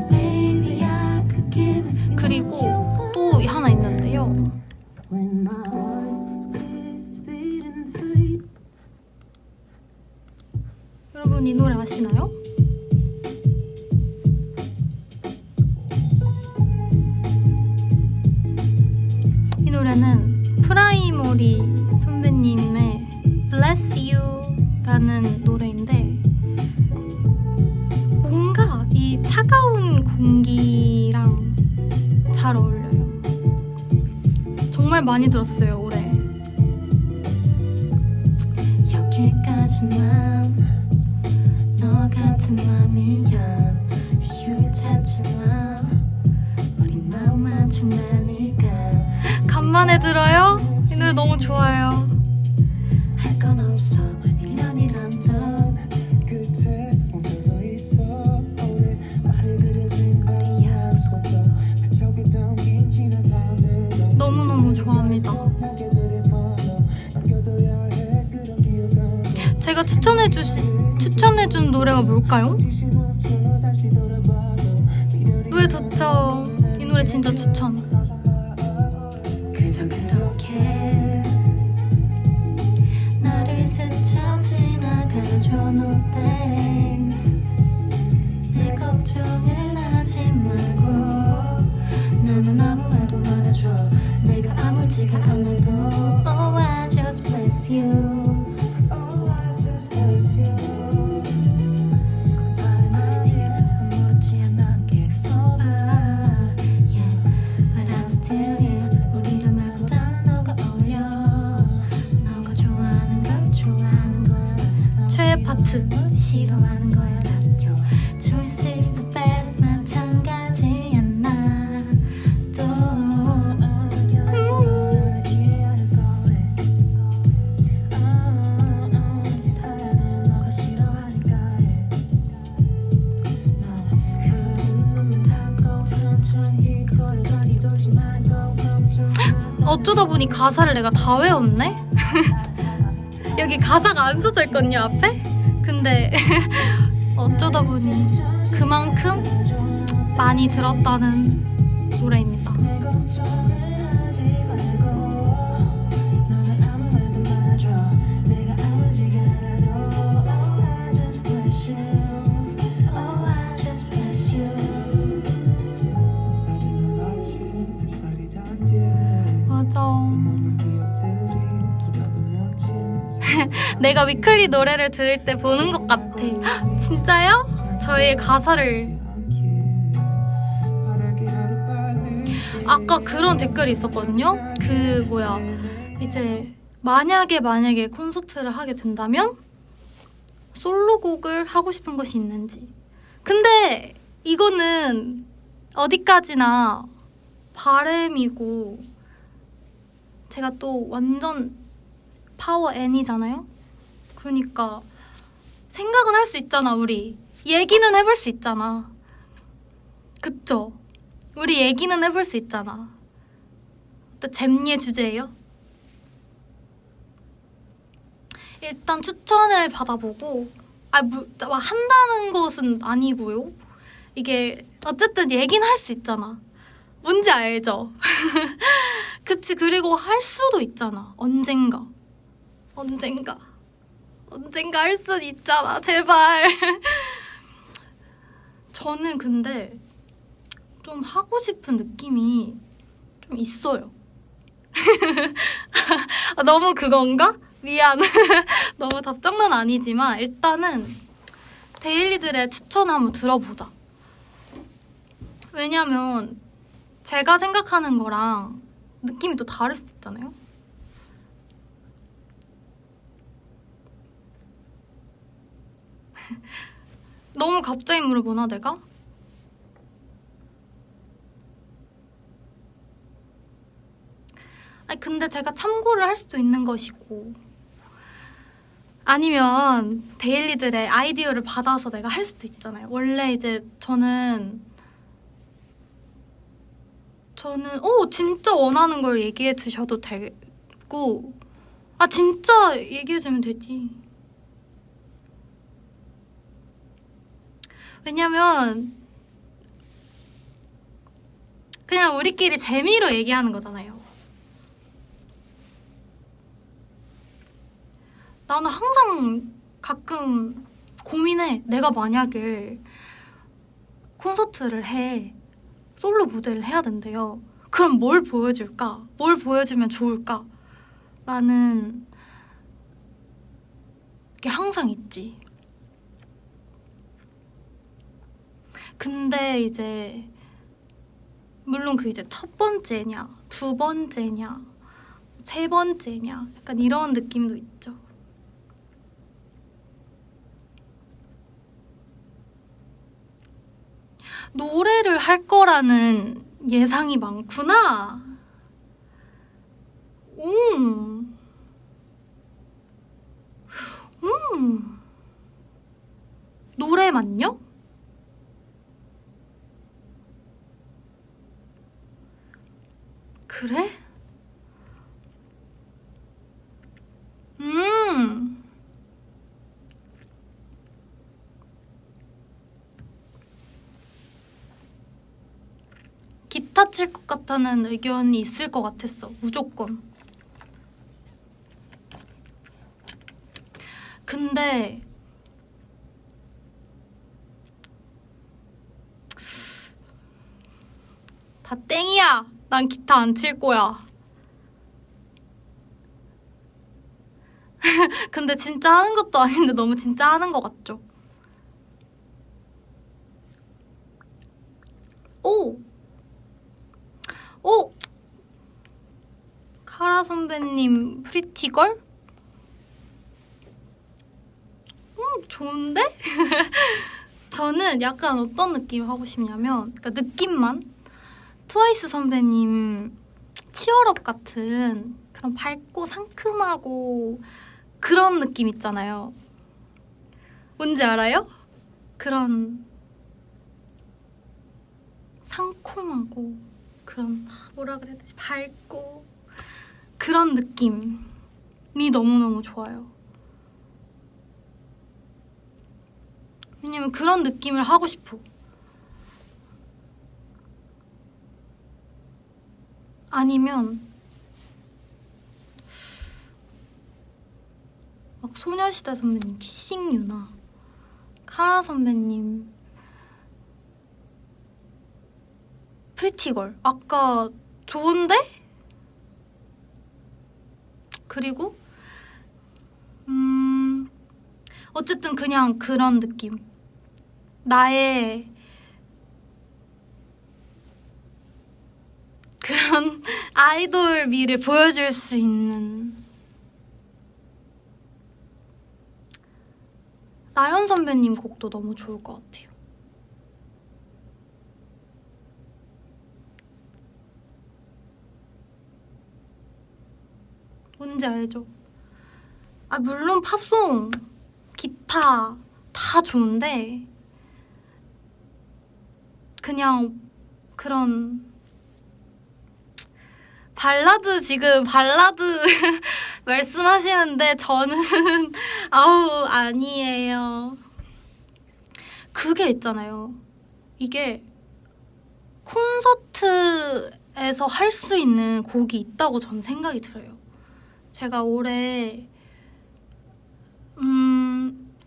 Baby, I could give you 그리고 또 하나 있는데요. when my heart is beating for you. 여러분 이 노래 아시나요? 이 노래는 프라이머리 선배님의 Bless You라는 노래인데 뭔가 이 차가운 공기랑 잘 어울려요. 정말 많이 들었어요 올해. 여기까지만 너 같은 맘이야 이유 찾지마 마음에 들어요? 이 노래 너무 좋아요. 할 건 없어 1년이란 전 끝에 멈춰서 있어 오래 말을 그려진 어린 약속도 그쪽에 긴 지난 사람들도 너무너무 좋아합니다. 제가 추천해준 노래가 뭘까요? 노래 좋죠. 이 노래 진짜 추천. 그저 그렇게 나를 스쳐 지나가줘 no thanks 내 걱정은 하지 말고 나는 아무 말도 말아줘 내가 아물지가 않아도 Oh I just bless you Oh I just bless you Goodbye my dear 아무렇지 않아 계속 Yeah but I'm still here 우리를 말고 다른 너가 어울려 너가 좋아하는 걸 좋아하는 거야 최애 파트. 싫어하는 거야 난 Choice is the best 마찬가지야 나도 이해하는 거래 네 사랑은 너가 싫어하니까 해 흐르는 눈물 닦고 천천히 걸어가니 돌지 말고 걱정 마 어쩌다 보니 가사를 내가 다 외웠네? 여기 가사가 안 써져 있거든요, 앞에? 근데 어쩌다 보니 그만큼 많이 들었다는 노래입니다. 내 걱정을 하지 말고 너는 아무 말도 말아줘 내가 아물지가 않아도 Oh I just bless you Oh I just bless you 나른한 아침 햇살이 닿은 맞아. 남은 기억들이 보다도 멋진 내가 위클리 노래를 들을 때 보는 것 같아. 헉, 진짜요? 저의 가사를. 아까 그런 댓글이 있었거든요. 그 뭐야, 이제 만약에 콘서트를 하게 된다면 솔로곡을 하고 싶은 것이 있는지. 근데 이거는 어디까지나 바램이고, 제가 또 완전 파워 N이잖아요. 그러니까 생각은 할 수 있잖아. 우리 얘기는 해볼 수 있잖아. 그쵸? 우리 얘기는 해볼 수 있잖아. 또 잼예 주제예요. 일단 추천을 받아보고, 막 한다는 것은 아니고요. 이게 어쨌든 얘기는 할 수 있잖아. 뭔지 알죠? 그치. 그리고 할 수도 있잖아. 언젠가 할 수는 있잖아. 제발. 저는 근데 좀 하고 싶은 느낌이 좀 있어요. 너무 그건가? 미안. 너무 답정는 아니지만 일단은 데일리들의 추천을 한번 들어보자. 왜냐면 제가 생각하는 거랑 느낌이 또 다를 수도 있잖아요. 너무 갑자기 물어보나 내가? 아니 근데 제가 참고를 할 수도 있는 것이고, 아니면 데일리들의 아이디어를 받아서 내가 할 수도 있잖아요. 원래 이제 저는 진짜 원하는 걸 얘기해 주셔도 되고, 진짜 얘기해 주면 되지. 왜냐면 그냥 우리끼리 재미로 얘기하는 거잖아요. 나는 항상 가끔 고민해. 내가 만약에 콘서트를 해, 솔로 무대를 해야 된대요. 그럼 뭘 보여줄까? 뭘 보여주면 좋을까? 라는 게 항상 있지. 근데 이제 물론 그 이제 첫 번째냐, 두 번째냐, 세 번째냐, 약간 이런 느낌도 있죠. 노래를 할 거라는 예상이 많구나. 음. 노래만요? 그래? 기타 칠 것 같다는 의견이 있을 것 같았어. 무조건. 근데 다 땡이야. 난 기타 안 칠 거야. 근데 진짜 하는 것도 아닌데 너무 진짜 하는 것 같죠? 오! 오! 카라 선배님 프리티걸? 좋은데? 저는 약간 어떤 느낌 하고 싶냐면 그러니까 느낌만 트와이스 선배님 치얼업 같은 그런 밝고 상큼하고 그런 느낌 있잖아요. 뭔지 알아요? 그런 상콤하고 그런 뭐라 그래야 되지? 밝고 그런 느낌이 너무너무 좋아요. 왜냐면 그런 느낌을 하고 싶어. 아니면 막 소녀시대 선배님 키싱유나 카라 선배님 프리티걸 아까 좋은데? 그리고 어쨌든 그냥 그런 느낌. 나의 그런 아이돌 미를 보여줄 수 있는 나연 선배님 곡도 너무 좋을 것 같아요. 뭔지 알죠? 아 물론 팝송, 기타 다 좋은데 그냥 그런 발라드 지금 발라드 말씀하시는데 저는 아우 아니에요. 그게 있잖아요. 이게 콘서트에서 할 수 있는 곡이 있다고 전 생각이 들어요. 제가 올해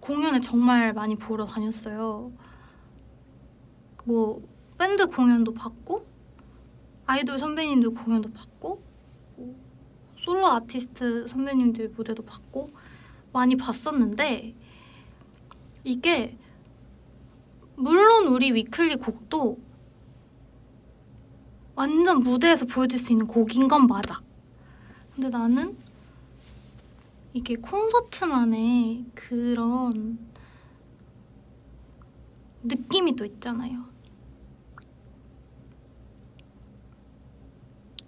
공연을 정말 많이 보러 다녔어요. 뭐 밴드 공연도 봤고 아이돌 선배님들 공연도 봤고 솔로 아티스트 선배님들 무대도 봤고 많이 봤었는데 이게 물론 우리 위클리 곡도 완전 무대에서 보여줄 수 있는 곡인 건 맞아. 근데 나는 이게 콘서트만의 그런 느낌이 또 있잖아요.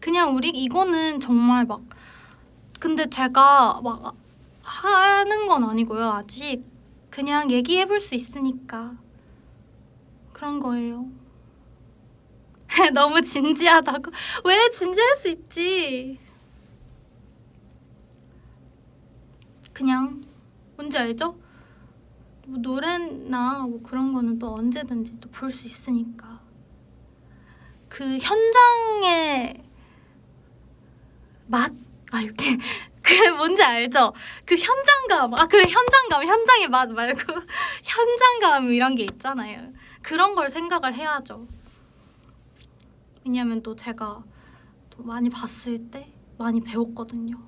그냥 우리 이거는 정말 막 근데 제가 막 하는 건 아니고요. 아직 그냥 얘기해볼 수 있으니까 그런 거예요. 너무 진지하다고? 왜 진지할 수 있지? 그냥 뭔지 알죠? 뭐 노래나 뭐 그런 거는 또 언제든지 또 볼 수 있으니까 그 현장의 맛? 아 이렇게 그 뭔지 알죠? 그 현장감 아 그래 현장감 현장의 맛 말고 현장감 이런 게 있잖아요. 그런 걸 생각을 해야죠. 왜냐면 또 제가 또 많이 봤을 때 많이 배웠거든요.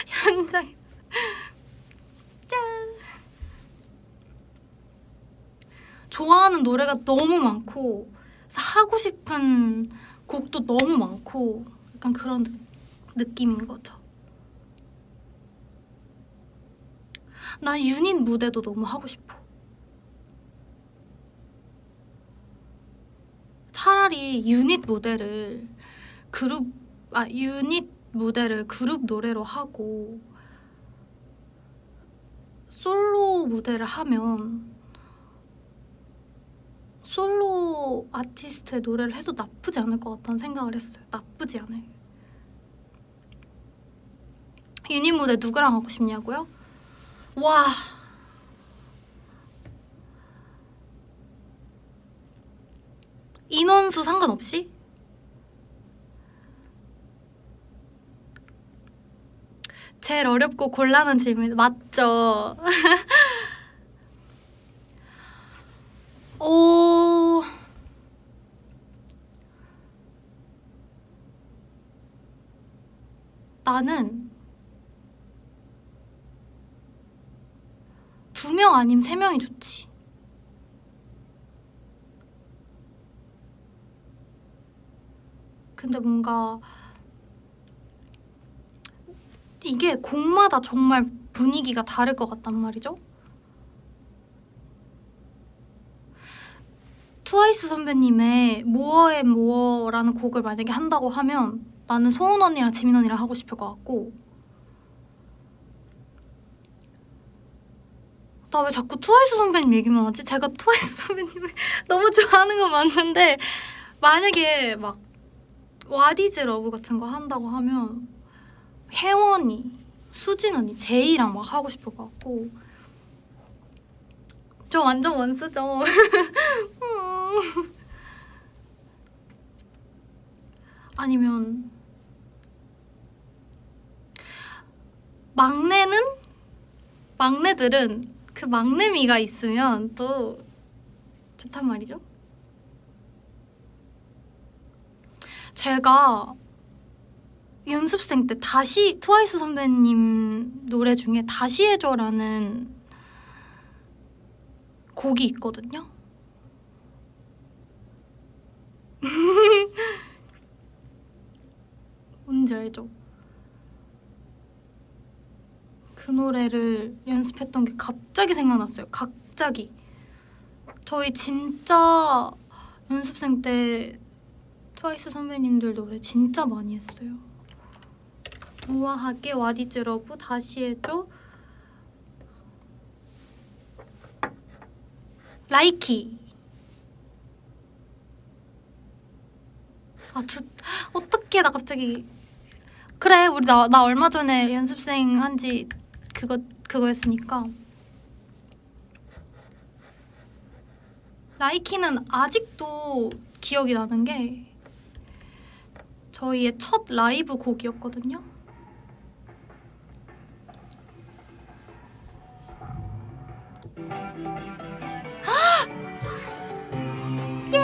현장 짠 좋아하는 노래가 너무 많고 하고 싶은 곡도 너무 많고 약간 그런 느낌인 거죠. 나 유닛 무대도 너무 하고 싶어. 차라리 같이 유닛 무대를 그룹 노래로 하고 솔로 무대를 하면 솔로 아티스트의 노래를 해도 나쁘지 않을 것 같다는 생각을 했어요. 나쁘지 않아요. 유닛 무대 누구랑 하고 싶냐고요? 와, 인원수 상관없이? 제일 어렵고 곤란한 질문 맞죠? 오, 나는 2명 아니면 3명이 좋지. 근데 뭔가 이게 곡마다 정말 분위기가 다를 것 같단 말이죠. 트와이스 선배님의 모어 앤 모어라는 곡을 만약에 한다고 하면 나는 소은 언니랑 지민 언니랑 하고 싶을 것 같고, 나 왜 자꾸 트와이스 선배님 얘기만 하지? 제가 트와이스 선배님을 너무 좋아하는 건 맞는데 만약에 막 와디즈 러브 같은 거 한다고 하면 혜원이, 수진 언니, 제이랑 막 하고 싶을 것 같고. 저 완전 원수죠. 아니면 막내들은 그 막내미가 있으면 또 좋단 말이죠. 제가 연습생 때 다시 트와이스 선배님 노래 중에 다시 해줘라는 곡이 있거든요. 뭔지 알죠? 그 노래를 연습했던 게 갑자기 생각났어요. 갑자기. 저희 진짜 연습생 때 트와이스 선배님들 노래 진짜 많이 했어요. 우아하게, 와디즈 러브, 다시 해줘, 라이키. 어떡해, 나 갑자기. 그래, 우리 나 얼마 전에 연습생 한지 그거였으니까. 라이키는 아직도 기억이 나는 게 저희의 첫 라이브 곡이었거든요. 예!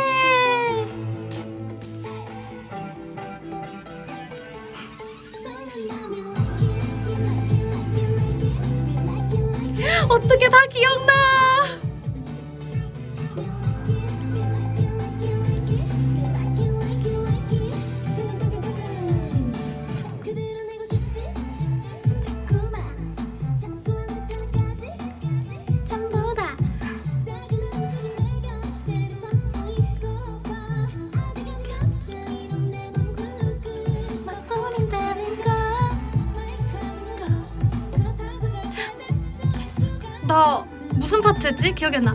어떻게 다 기억나? 나 무슨 파트지? 기억이 안 나.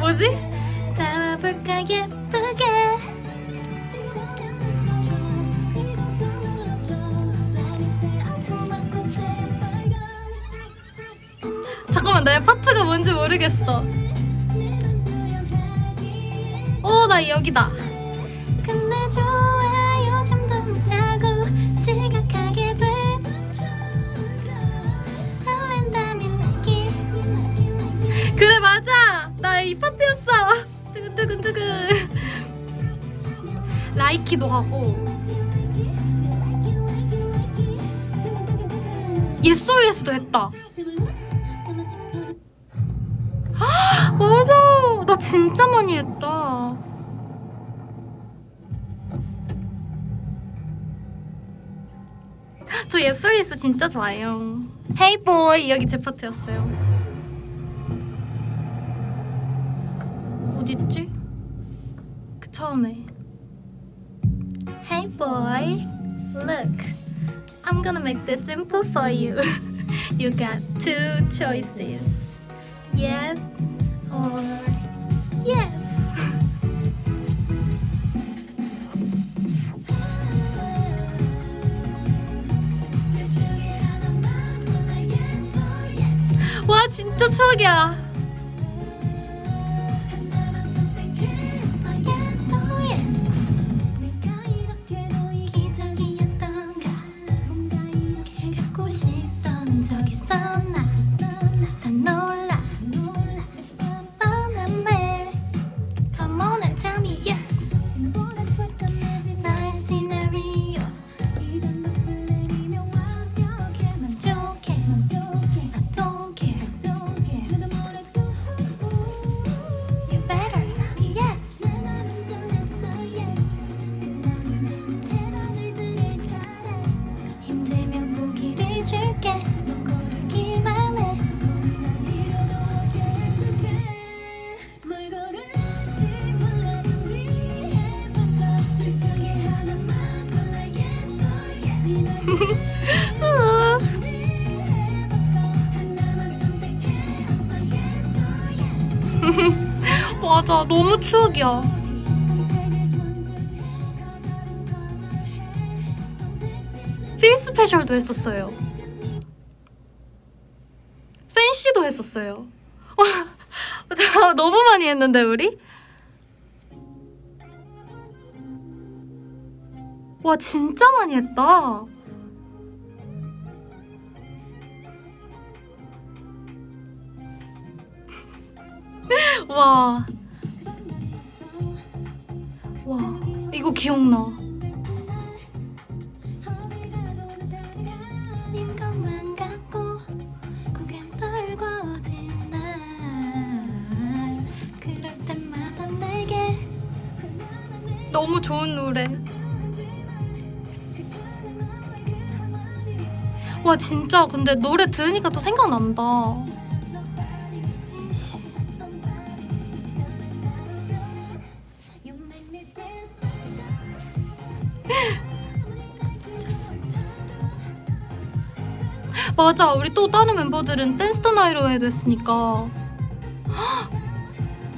뭐지? 담아볼까 예쁘게. 잠깐만, 내 파트가 뭔지 모르겠어. 나 여기다. 근데 좋아요, 잠도 못 자고 지각하게 돼. 설렌다면 느낌. 그래, 맞아. 나 이 파트였어. 두근두근두근. 라이키도 하고 예솔예스도 했다. 맞아, 나 진짜 많이 했다. 저 예스리스 진짜 좋아해요. Hey boy 여기 제 파트였어요. 어딨지? 그 처음에 Hey boy, look, I'm gonna make this simple for you. You got two choices, yes or yes. 와 진짜 추억이야. 맞아, 너무 추억이야. 필 스페셜도 했었어요. 팬시도 했었어요. 너무 많이 했는데 우리? 와 진짜 많이 했다. 와. 와, 이거 기억나. 너무 좋은 노래. 와 진짜 근데 노래 들으니까 또 생각난다. 맞아, 우리 또 다른 멤버들은 댄스 더 나이로에도 했으니까.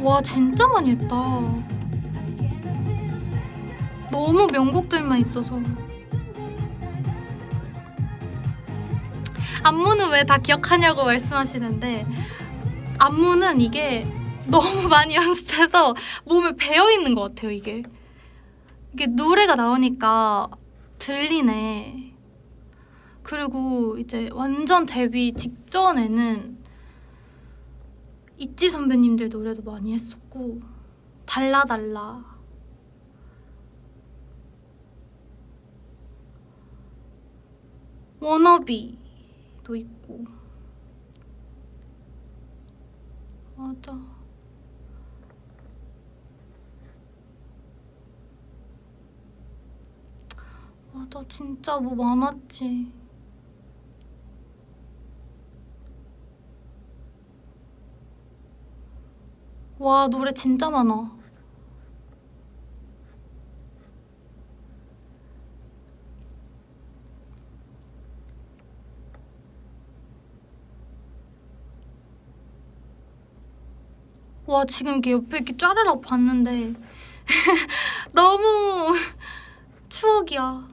와 진짜 많이 했다. 너무 명곡들만 있어서. 안무는 왜 다 기억하냐고 말씀하시는데, 안무는 이게 너무 많이 연습해서 몸에 배어있는 것 같아요. 이게 노래가 나오니까 들리네. 그리고 이제 완전 데뷔 직전에는 있지 선배님들 노래도 많이 했었고, 달라달라, 워너비도 있고. 맞아. 맞아, 진짜 뭐 많았지. 와, 노래 진짜 많아. 와, 지금 이렇게 옆에 이렇게 쫘르륵 봤는데 너무 추억이야.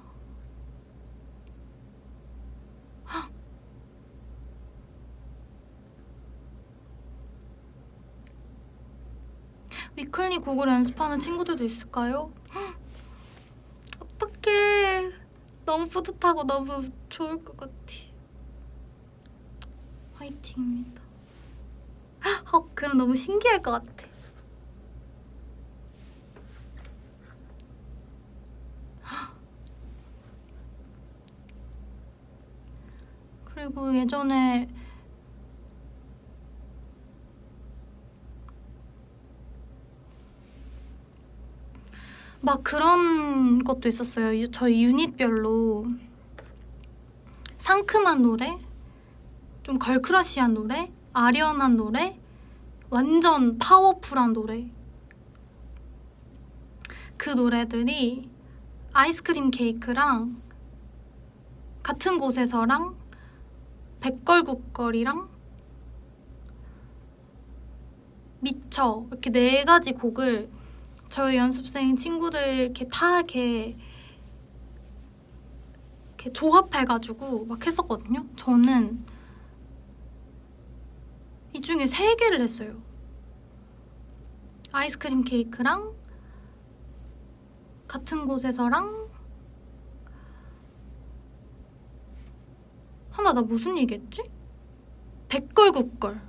위클리 곡을 연습하는 친구들도 있을까요? 어떡해. 너무 뿌듯하고 너무 좋을 것 같아. 화이팅입니다. 그럼 너무 신기할 것 같아. 그리고 예전에 막 그런 것도 있었어요. 저희 유닛별로 상큼한 노래, 좀 걸크러쉬한 노래, 아련한 노래, 완전 파워풀한 노래. 그 노래들이 아이스크림 케이크랑 같은 곳에서랑 백걸국걸이랑 미쳐 이렇게 4가지 곡을 저희 연습생 친구들 이렇게 조합해가지고 막 했었거든요. 저는 이 중에 3개를 했어요. 아이스크림 케이크랑 같은 곳에서랑 하나 나 무슨 얘기했지? 백걸국걸.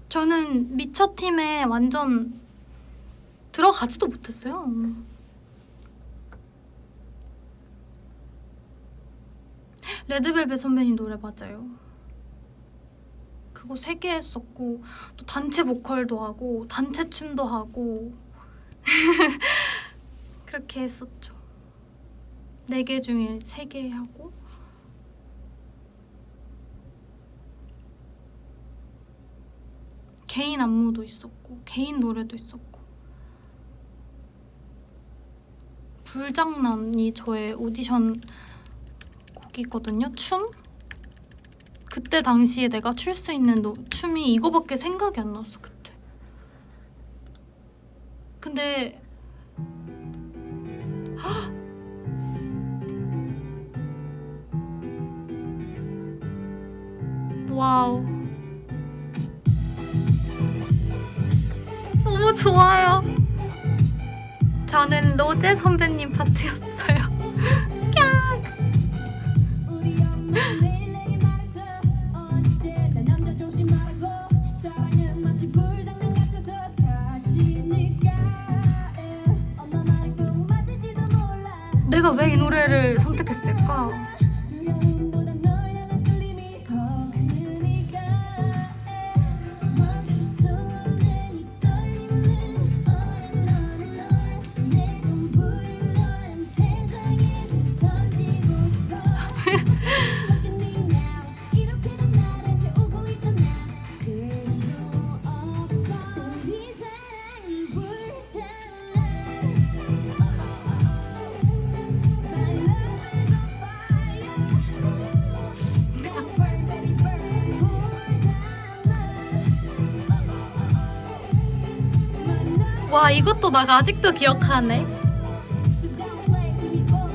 저는 미처팀에 완전 들어가지도 못했어요. 레드벨벳 선배님 노래 맞아요. 그거 3개 했었고 또 단체 보컬도 하고 단체 춤도 하고 그렇게 했었죠. 4개 중에 3개 하고 개인 안무도 있었고 개인 노래도 있었고 불장난이 저의 오디션 곡이거든요. 춤? 그때 당시에 내가 출 수 있는 춤이 이거밖에 생각이 안 났어 그때. 근데 와우 너무 좋아요. 저는 로제 선배님 파트였어요. 우리 엄마는 매일 내게 말했어. 어째 내 남자 조심하라고. 사랑은 마치 불장난 같아서 다치니까. 엄마 말이 꼭 맞을지도 몰라. 내가 왜 이 노래를 선택했을까? 두려움보다 널 향한 끌림이 더 크니까. 멈출 수 없는 이 떨림은 on and on. 내 전부를 너란 세상에 던지고 싶어. Look at me now. 이렇게 난 나한테 오고 있잖아. 그럴 수 없어. 우리 사랑은 불장난. My love is on fire. Burn, baby, burn. 불장난. My love. 와 이것도 나 아직도 기억하네. So don't play with me, boy.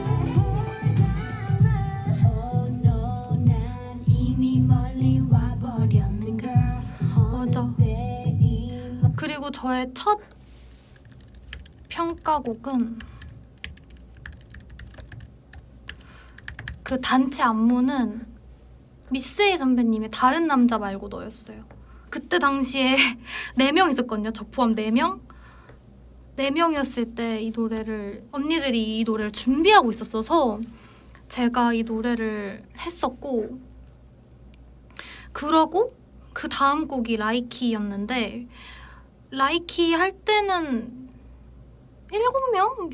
Oh no, 난 이미 멀리 와버렸는 girl. 맞아. 어느새 이 그리고 저의 첫 평가곡은 그 단체 안무는 미스에이 선배님의 다른 남자 말고 너였어요. 그때 당시에 4명 있었거든요. 저 포함 4명? 4명이었을 때 이 노래를 언니들이 이 노래를 준비하고 있었어서 제가 이 노래를 했었고 그러고 그 다음 곡이 라이키였는데 라이키 할 때는 7명?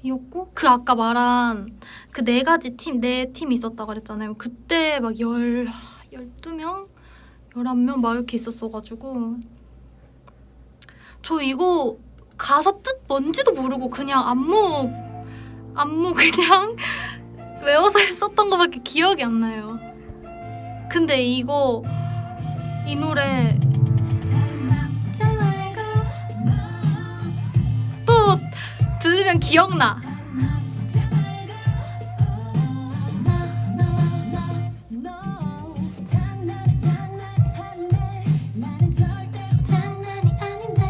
7명이었고 그 아까 말한 그 4가지 팀, 4팀이 있었다고 그랬잖아요. 그때 막 12명? 11명 막 이렇게 있었어가지고 저 이거 가사 뜻 뭔지도 모르고 그냥 안무 그냥 외워서 했었던 거밖에 기억이 안 나요. 근데 이 노래 다른 남자 말고 또 들으면 기억나. 남자 말고 No 장난이 한데 나는 절대로 장난이 아닌데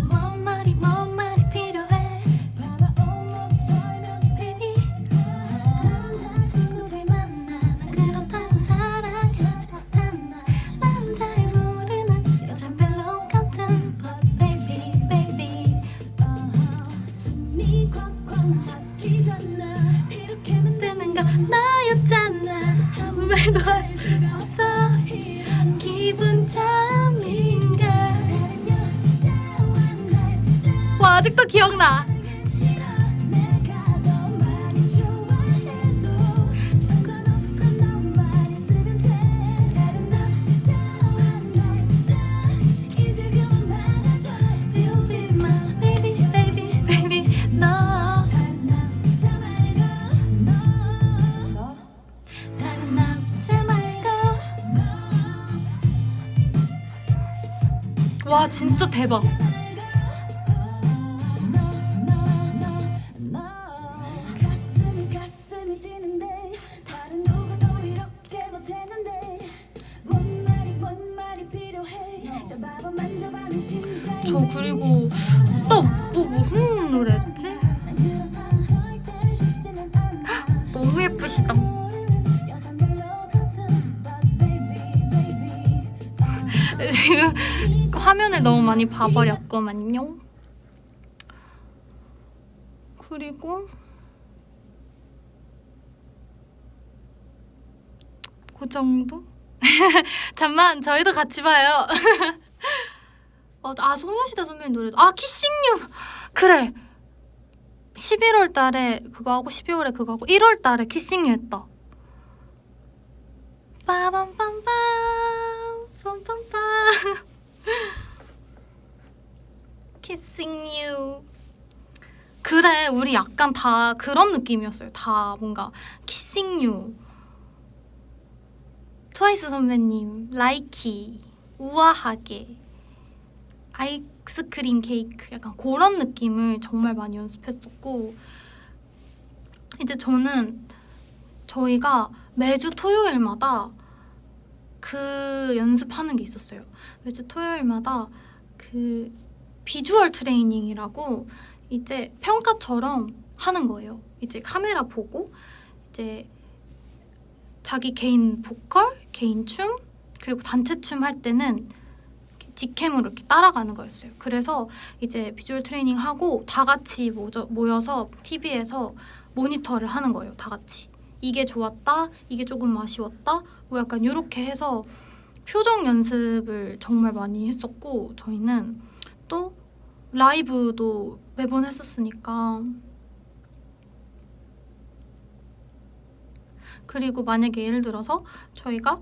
뭔 말이 필요해 봐봐 온몸 설명이 baby 남자친구들 만나 난 그렇다고 사랑하지 못한 나 난 잘 모르는 여잔 별로 같은 but baby 숨이 꽉꽉 막기 전에 이렇게 만드는 거 너였잖아 아무 말도 할 수가 없어 이런 기분 참인가 다른 여자와 날 와 아직도 기억나. 싫어 내 와 진짜 대박. 가슴이 뛰는데 다른 누구도 이렇게 못했는데 뭔 말이 필요해 잡아봐 만져봐는 심장 저 그리고 또 뭐 무슨 노래였지? 너무 예쁘시다. 지금 화면을 너무 많이 봐버렸구만요. 그리고 그 정도? 잠만 저희도 같이 봐요. 소녀시대 선배님 노래도 키싱유 그래 11월 달에 그거 하고 12월에 그거 하고 1월 달에 키싱유 했다. 빠밤빰빰 빰빰빰 키싱유 그래 우리 약간 다 그런 느낌이었어요. 다 뭔가 키싱유 트와이스 선배님 라이키 우아하게 아이스크림 케이크 약간 그런 느낌을 정말 많이 연습했었고 이제 저희가 매주 토요일마다 그 연습하는 게 있었어요. 매주 토요일마다 그 비주얼 트레이닝이라고 이제 평가처럼 하는 거예요. 이제 카메라 보고 이제 자기 개인 보컬, 개인 춤 그리고 단체 춤 할 때는 직캠으로 이렇게 따라가는 거였어요. 그래서 이제 비주얼 트레이닝 하고 다 같이 모여서 TV에서 모니터를 하는 거예요. 다 같이. 이게 좋았다, 이게 조금 아쉬웠다, 뭐 약간 이렇게 해서 표정 연습을 정말 많이 했었고 저희는 또 라이브도 매번 했었으니까 그리고 만약에 예를 들어서 저희가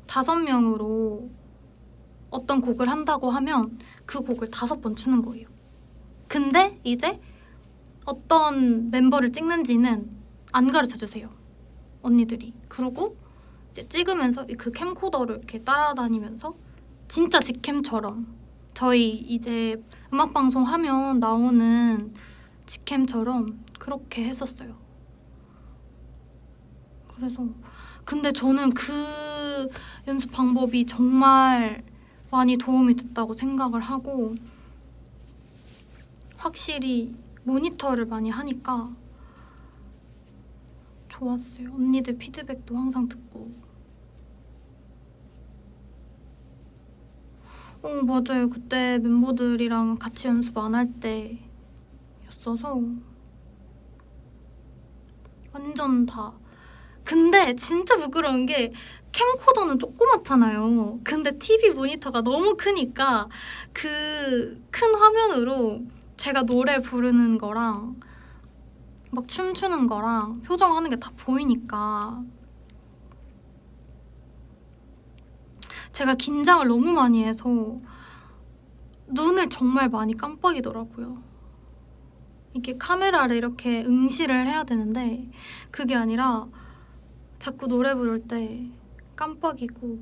5명으로 어떤 곡을 한다고 하면 그 곡을 5번 추는 거예요. 근데 이제 어떤 멤버를 찍는지는 안 가르쳐주세요. 언니들이. 그리고 이제 찍으면서 그 캠코더를 이렇게 따라다니면서 진짜 직캠처럼 저희 이제 음악방송 하면 나오는 직캠처럼 그렇게 했었어요. 그래서 근데 저는 그 연습 방법이 정말 많이 도움이 됐다고 생각을 하고 확실히 모니터를 많이 하니까 좋았어요. 언니들 피드백도 항상 듣고 맞아요. 그때 멤버들이랑 같이 연습 안 할 때였어서 완전 다 근데 진짜 부끄러운 게 캠코더는 조그맣잖아요. 근데 TV 모니터가 너무 크니까 그 큰 화면으로 제가 노래 부르는 거랑 막 춤추는 거랑 표정하는 게 다 보이니까 제가 긴장을 너무 많이 해서 눈을 정말 많이 깜빡이더라고요. 이게 카메라를 이렇게 응시를 해야 되는데 그게 아니라 자꾸 노래 부를 때 깜빡이고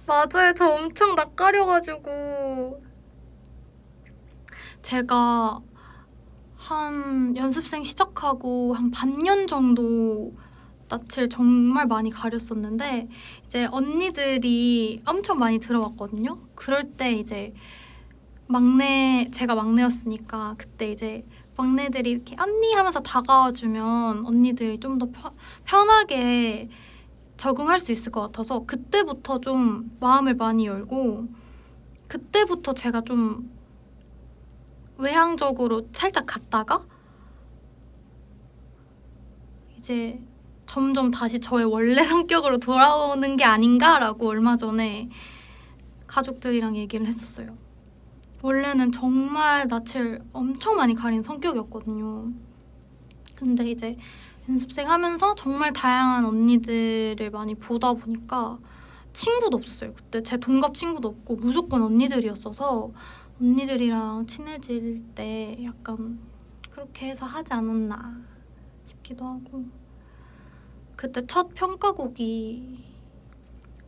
맞아요. 저 엄청 낯가려가지고 제가 한 연습생 시작하고 한 반년 정도 낯을 정말 많이 가렸었는데 이제 언니들이 엄청 많이 들어왔거든요. 그럴 때 이제 제가 막내였으니까 그때 이제 막내들이 이렇게 언니 하면서 다가와주면 언니들이 좀 더 편하게 적응할 수 있을 것 같아서 그때부터 좀 마음을 많이 열고 그때부터 제가 좀 외향적으로 살짝 갔다가 이제 점점 다시 저의 원래 성격으로 돌아오는 게 아닌가라고 얼마 전에 가족들이랑 얘기를 했었어요. 원래는 정말 낯을 엄청 많이 가린 성격이었거든요. 근데 이제 연습생 하면서 정말 다양한 언니들을 많이 보다 보니까 친구도 없었어요. 그때 제 동갑 친구도 없고 무조건 언니들이었어서 언니들이랑 친해질 때 약간 그렇게 해서 하지 않았나 싶기도 하고 그때 첫 평가곡이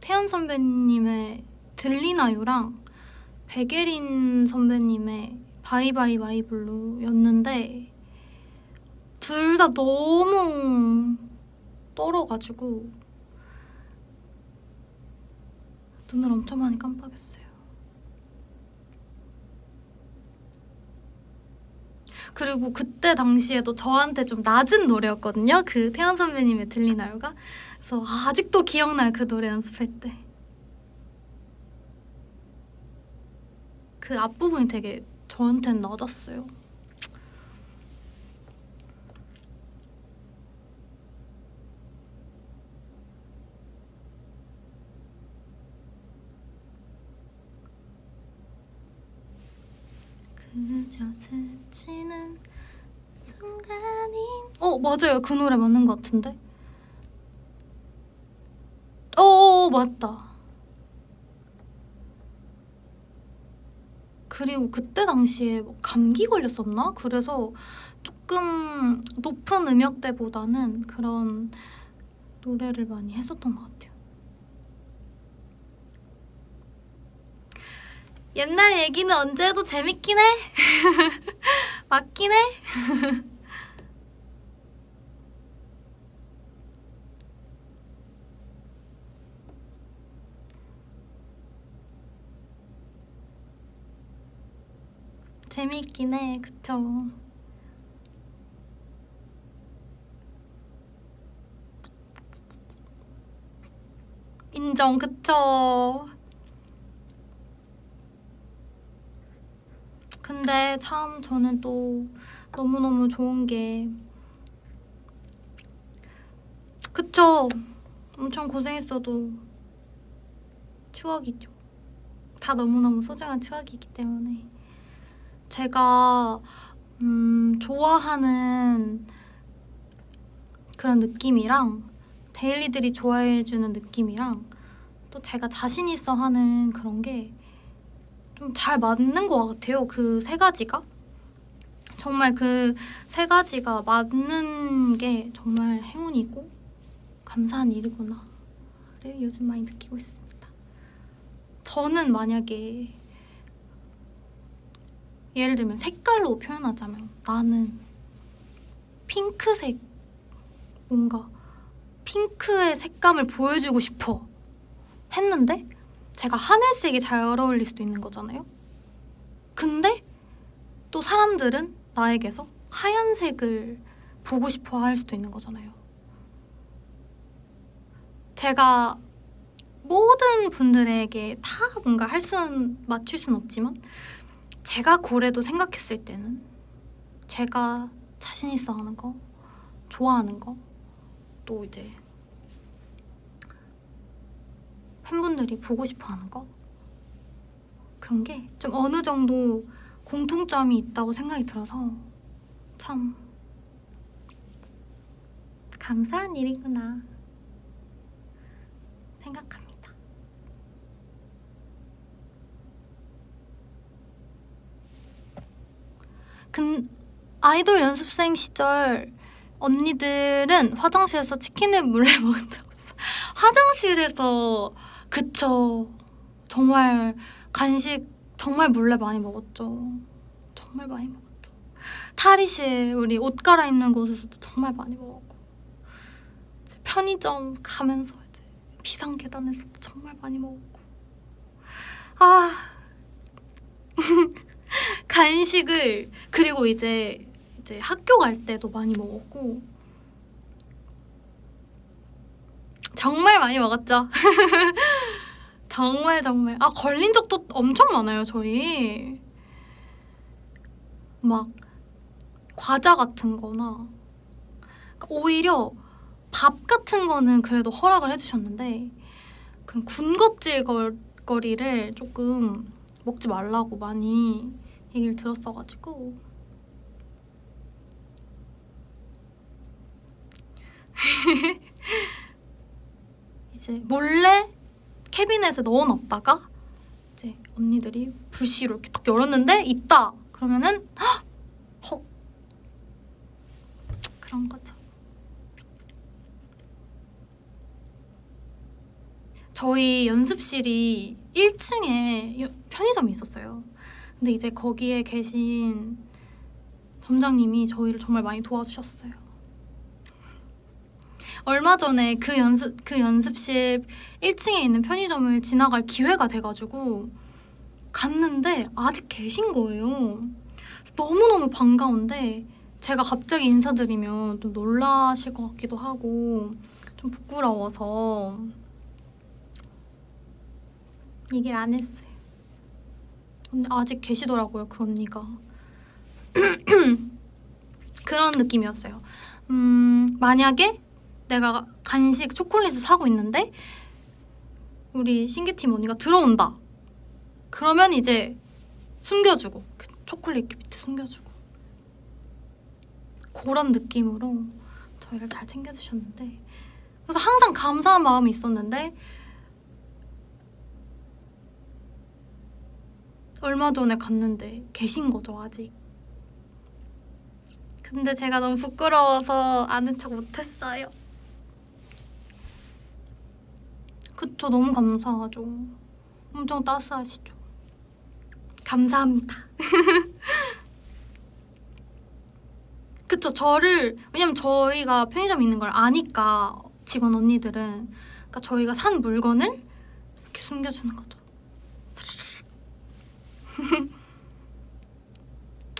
태연 선배님의 들리나요랑 백예린 선배님의 바이바이 마이블루였는데 둘 다 너무 떨어가지고 눈을 엄청 많이 깜빡였어요. 그리고 그때 당시에도 저한테 좀 낮은 노래였거든요. 그 태연 선배님의 들리나요가. 그래서 아직도 기억나요. 그 노래 연습할 때. 그 앞부분이 되게 저한테는 낮았어요. 그저 스치는 순간인 맞아요. 그 노래 맞는 것 같은데. 맞다. 그리고 그때 당시에 뭐 감기 걸렸었나? 그래서 조금 높은 음역대보다는 그런 노래를 많이 했었던 것 같아요. 옛날 얘기는 언제 해도 재밌긴 해. 맞긴 해. 재밌긴 해. 그쵸? 인정. 그쵸? 근데 참 저는 또 너무너무 좋은 게 그쵸? 엄청 고생했어도 추억이죠. 다 너무너무 소중한 추억이기 때문에 제가 좋아하는 그런 느낌이랑 데일리들이 좋아해주는 느낌이랑 또 제가 자신 있어 하는 그런 게 좀 잘 맞는 것 같아요. 그 세 가지가 정말 그 세 가지가 맞는 게 정말 행운이고 감사한 일이구나를 요즘 많이 느끼고 있습니다. 저는 만약에 예를 들면 색깔로 표현하자면 나는 핑크색 뭔가 핑크의 색감을 보여주고 싶어 했는데 제가 하늘색이 잘 어울릴 수도 있는 거잖아요. 근데 또 사람들은 나에게서 하얀색을 보고 싶어 할 수도 있는 거잖아요. 제가 모든 분들에게 다 뭔가 맞출 순 없지만 제가 고래도 생각했을 때는 제가 자신 있어 하는 거, 좋아하는 거, 또 이제 팬분들이 보고 싶어 하는 거 그런 게 좀 어느 정도 공통점이 있다고 생각이 들어서 참 감사한 일이구나 생각합니다. 아이돌 연습생 시절 언니들은 화장실에서 치킨을 몰래 먹은 적 있어. 화장실에서 그쵸. 정말 간식 정말 몰래 많이 먹었죠. 정말 많이 먹었죠. 탈의실 우리 옷 갈아입는 곳에서도 정말 많이 먹었고 편의점 가면서 이제 비상계단에서도 정말 많이 먹었고 간식을 그리고 이제 학교 갈 때도 많이 먹었고 정말 많이 먹었죠. 정말 걸린 적도 엄청 많아요. 저희 막 과자 같은 거나 오히려 밥 같은 거는 그래도 허락을 해주셨는데 그런 군것질 거리를 조금 먹지 말라고 많이 얘기를 들었어가지고 이제 몰래 캐비넷에 넣어놨다가 이제 언니들이 불시로 이렇게 딱 열었는데 있다! 그러면은 헉! 그런 거죠. 저희 연습실이 1층에 편의점이 있었어요. 근데 이제 거기에 계신 점장님이 저희를 정말 많이 도와주셨어요. 얼마 전에 그 연습실 1층에 있는 편의점을 지나갈 기회가 돼가지고 갔는데 아직 계신 거예요. 너무너무 반가운데 제가 갑자기 인사드리면 좀 놀라실 것 같기도 하고 좀 부끄러워서 얘기를 안 했어요. 근데 아직 계시더라고요, 그 언니가. 그런 느낌이었어요. 만약에 내가 간식 초콜릿을 사고 있는데 우리 신기팀 언니가 들어온다. 그러면 이제 숨겨주고 그 초콜릿 이렇게 밑에 숨겨주고 그런 느낌으로 저희를 잘 챙겨주셨는데 그래서 항상 감사한 마음이 있었는데 얼마 전에 갔는데 계신 거죠, 아직. 근데 제가 너무 부끄러워서 아는 척 못했어요. 그쵸, 너무 감사하죠. 엄청 따스하시죠. 감사합니다. 그쵸, 왜냐면 저희가 편의점에 있는 걸 아니까 직원 언니들은 그러니까 저희가 산 물건을 이렇게 숨겨주는 거죠.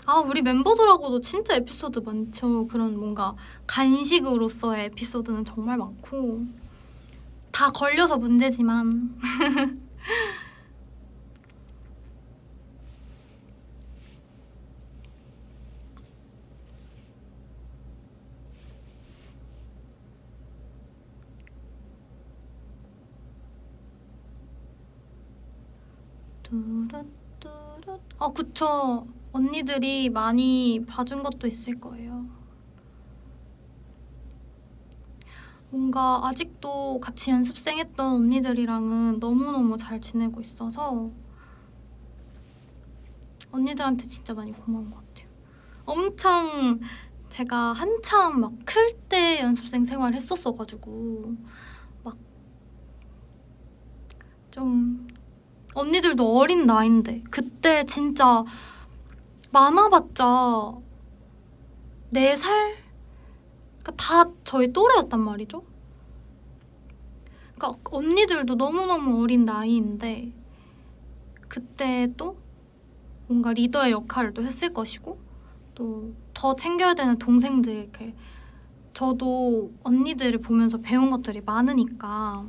아, 우리 멤버들하고도 진짜 에피소드 많죠. 그런 뭔가 간식으로서의 에피소드는 정말 많고 다 걸려서 문제지만 그쵸. 언니들이 많이 봐준 것도 있을 거예요. 뭔가 아직도 같이 연습생 했던 언니들이랑은 너무너무 잘 지내고 있어서 언니들한테 진짜 많이 고마운 것 같아요. 엄청 제가 한참 막 클 때 연습생 생활 했었어가지고 막 좀 언니들도 어린 나이인데 그때 진짜 많아봤자 4살? 그러니까 다 저희 또래였단 말이죠. 그러니까 언니들도 너무너무 어린 나이인데 그때 또 뭔가 리더의 역할을 또 했을 것이고 또 더 챙겨야 되는 동생들 이렇게 저도 언니들을 보면서 배운 것들이 많으니까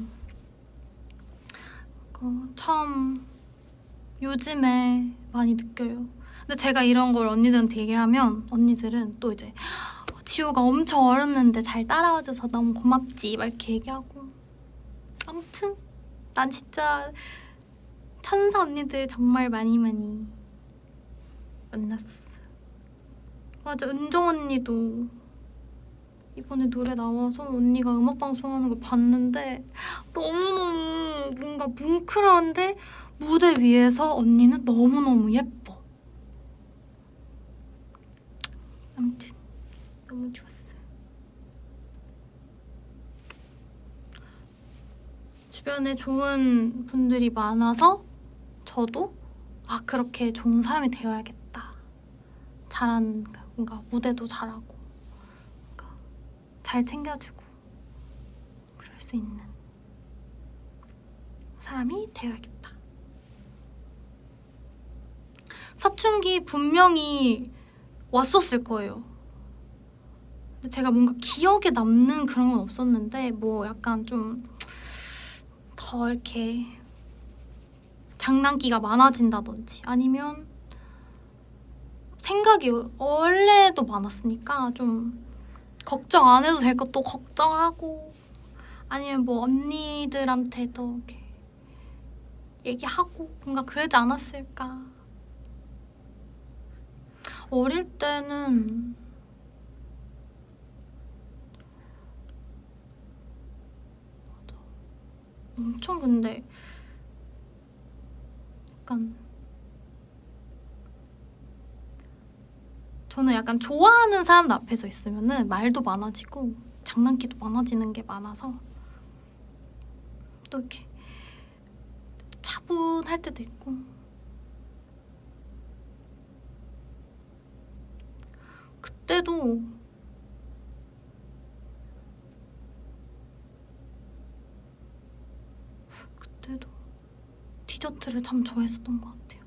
참 요즘에 많이 느껴요. 근데 제가 이런 걸 언니들한테 얘기를 하면 언니들은 또 이제 지호가 엄청 어렸는데 잘 따라와줘서 너무 고맙지 막 이렇게 얘기하고 아무튼 난 진짜 천사 언니들 정말 많이 만났어. 맞아, 은정 언니도 이번에 노래 나와서 언니가 음악방송 하는 걸 봤는데 너무너무 뭔가 뭉클한데 무대 위에서 언니는 너무너무 예뻐. 아무튼 너무 좋았어요. 주변에 좋은 분들이 많아서 저도 그렇게 좋은 사람이 되어야겠다. 잘한 뭔가 무대도 잘하고 뭔가 잘 챙겨주고 그럴 수 있는 사람이 되어야겠다. 사춘기 분명히 왔었을 거예요. 근데 제가 뭔가 기억에 남는 그런 건 없었는데 뭐 약간 좀 더 이렇게 장난기가 많아진다든지 아니면 생각이 원래도 많았으니까 좀 걱정 안 해도 될 것도 걱정하고 아니면 뭐 언니들한테도 이렇게 얘기하고 뭔가 그러지 않았을까. 어릴 때는 엄청 근데 약간 저는 약간 좋아하는 사람들 앞에서 있으면은 말도 많아지고 장난기도 많아지는 게 많아서 또 이렇게 차분할 때도 있고. 그때도 디저트를 참 좋아했었던 것 같아요.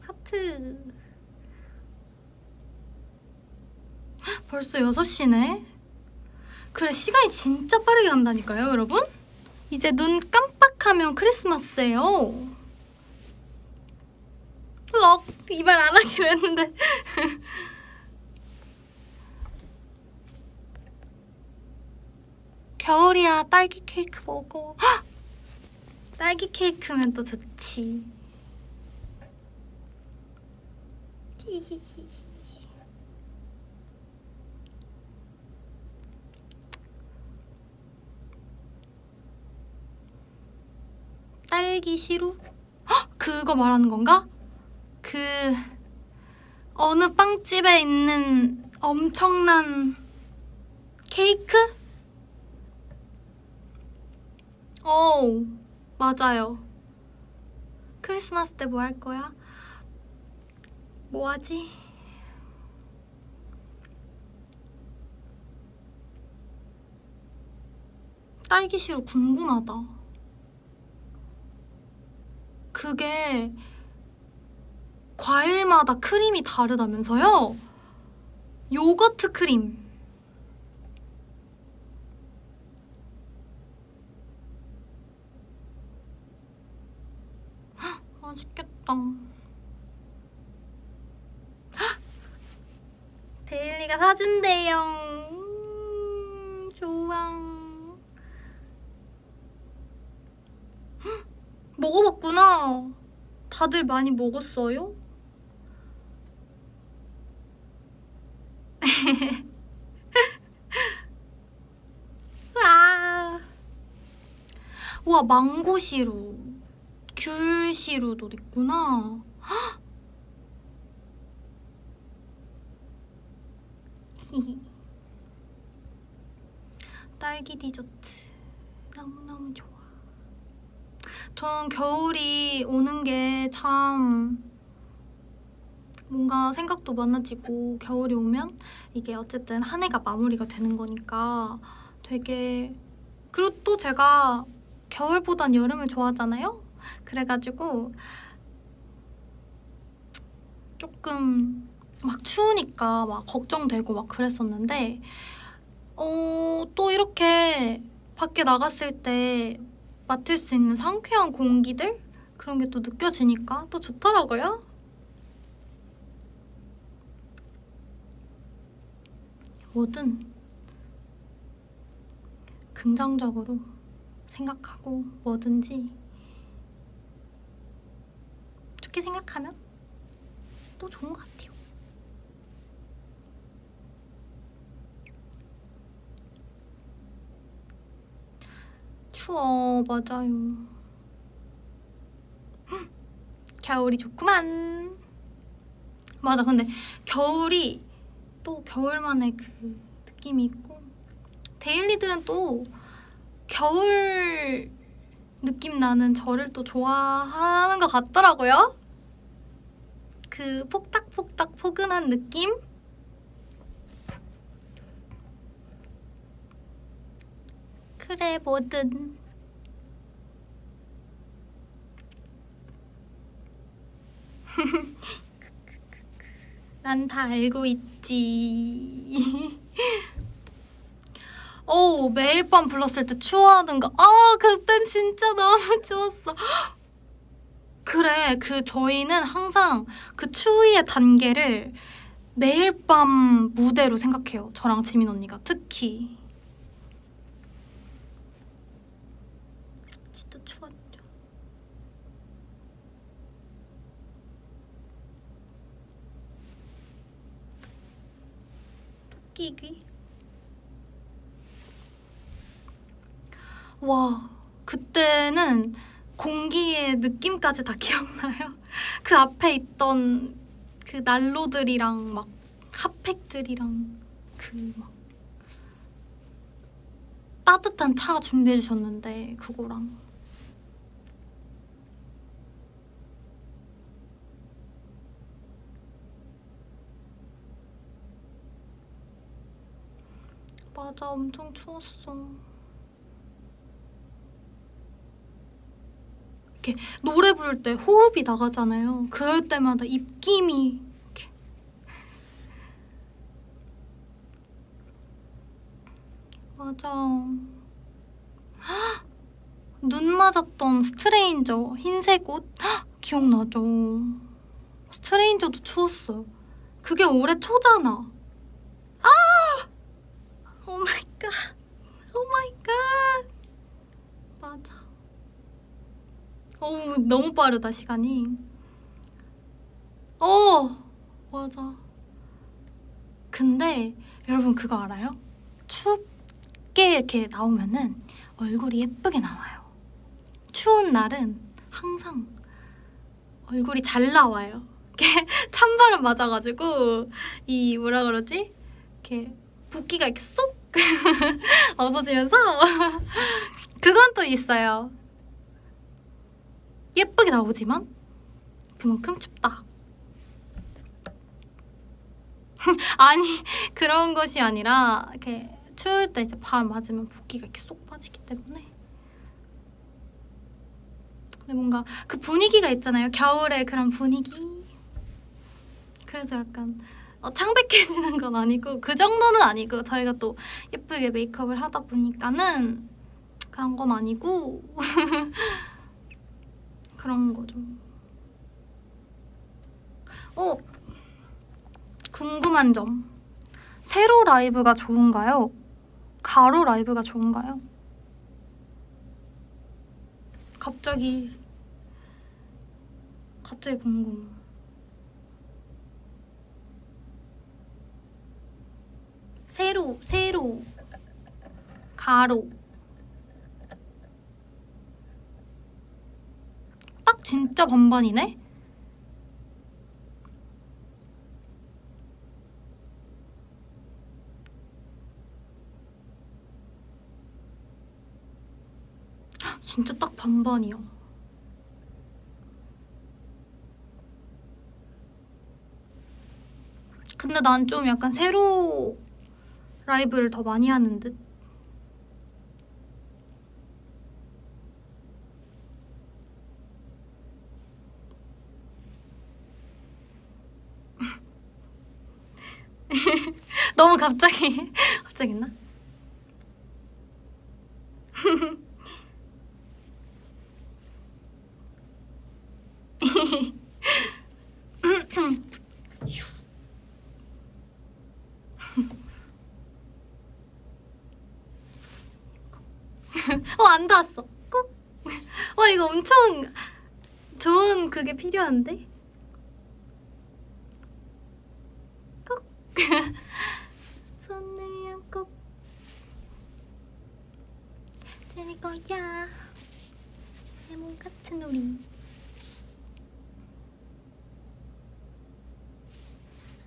하트. 벌써 6시네? 그래, 시간이 진짜 빠르게 간다니까요, 여러분? 이제 눈 깜빡하면 크리스마스예요. 이 말 안 하기로 했는데. 겨울이야, 딸기 케이크 먹어. 헉! 딸기 케이크면 또 좋지. 히히히히. 딸기 시루? 헉! 그거 말하는 건가? 그 어느 빵집에 있는 엄청난 케이크? 맞아요. 크리스마스 때 뭐 할 거야? 뭐 하지? 딸기 시루 궁금하다. 그게 과일마다 크림이 다르다면서요? 요거트 크림. 헉, 맛있겠다. 헉! 데일리가 사준대요. 좋아. 헉, 먹어봤구나. 다들 많이 먹었어요? 아. 우와, 망고 시루, 귤 시루도 있구나. 히히. 딸기 디저트 너무너무 좋아. 전 겨울이 오는 게 참 뭔가 생각도 많아지고, 겨울이 오면 이게 어쨌든 한 해가 마무리가 되는 거니까 되게. 그리고 또 제가 겨울보단 여름을 좋아하잖아요? 그래가지고 조금 막 추우니까 막 걱정되고 막 그랬었는데, 또 이렇게 밖에 나갔을 때 맡을 수 있는 상쾌한 공기들? 그런 게 또 느껴지니까 또 좋더라고요. 뭐든 긍정적으로 생각하고 뭐든지 좋게 생각하면 또 좋은 것 같아요. 추워, 맞아요. 겨울이 좋구만. 맞아, 근데 겨울이 또 겨울만의 그 느낌이 있고, 데일리들은 또 겨울 느낌 나는 저를 또 좋아하는 것 같더라고요. 그 폭닥폭닥 포근한 느낌? 그래, 뭐든. 난 다 알고 있지. 매일 밤 불렀을 때 추워하는 거. 그땐 진짜 너무 추웠어. 그래, 저희는 항상 그 추위의 단계를 매일 밤 무대로 생각해요. 저랑 지민 언니가 특히. 진짜 추웠죠. 토끼귀? 와, 그때는 공기의 느낌까지 다 기억나요. 그 앞에 있던 그 난로들이랑 막 핫팩들이랑 그 막 따뜻한 차 준비해 주셨는데 그거랑 맞아, 엄청 추웠어. 이렇게 노래 부를 때 호흡이 나가잖아요. 그럴 때마다 입김이 이렇게. 맞아. 헉! 눈 맞았던 스트레인저 흰색 옷 헉! 기억나죠? 스트레인저도 추웠어요. 그게 올해 초잖아. 오 마이 갓. 오 마이 갓. 맞아. 어우, 너무 빠르다, 시간이. 맞아. 근데 여러분 그거 알아요? 춥게 이렇게 나오면은 얼굴이 예쁘게 나와요. 추운 날은 항상 얼굴이 잘 나와요. 이렇게 찬바람 맞아가지고 이 뭐라 그러지? 이렇게 붓기가 이렇게 쏙 없어지면서 그건 또 있어요. 예쁘게 나오지만 그만큼 춥다. 아니, 그런 것이 아니라 이렇게 추울 때 이제 바람 맞으면 붓기가 이렇게 쏙 빠지기 때문에. 근데 뭔가 그 분위기가 있잖아요. 겨울의 그런 분위기. 그래서 약간 창백해지는 건 아니고 그 정도는 아니고 저희가 또 예쁘게 메이크업을 하다 보니까는 그런 건 아니고 그런 거죠. 궁금한 점. 세로 라이브가 좋은가요? 가로 라이브가 좋은가요? 갑자기 궁금. 세로, 가로. 딱 진짜 반반이네? 진짜 딱 반반이야. 근데 난 좀 약간 세로 라이브를 더 많이 하는 듯? 너무 갑자기 했나? 안 닿았어. 꾹. 와, 이거 엄청 좋은 그게 필요한데? 꾹. 손 내면 꾹. 재닐 거야. 레몬 같은 우리.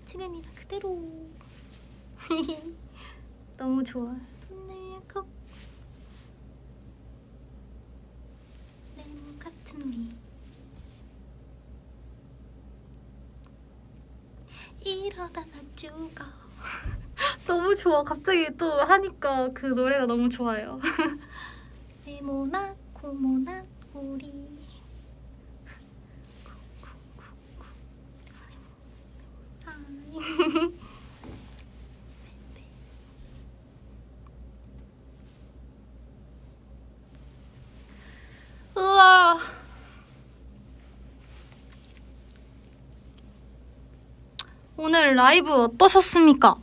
지금이다 그대로. 너무 좋아. 손 내면 꾹. 레몬 같은 우리. 이러다 나 죽어. 너무 좋아. 갑자기 또 하니까 그 노래가 너무 좋아요. 네모나 고모나 우리. 우와. 오늘 라이브 어떠셨습니까?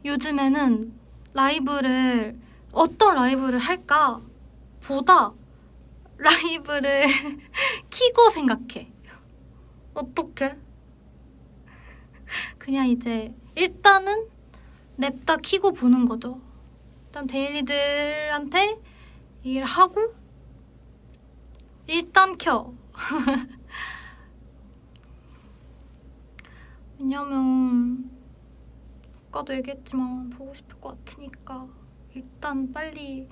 요즘에는 라이브를 어떤 라이브를 할까 보다 라이브를 키고 생각해. 어떡해? 그냥 이제 일단은 냅다 키고 보는 거죠. 일단 데일리들한테 얘기를 하고 일단 켜. 왜냐면 아까도 얘기했지만 보고 싶을 것 같으니까 일단 빨리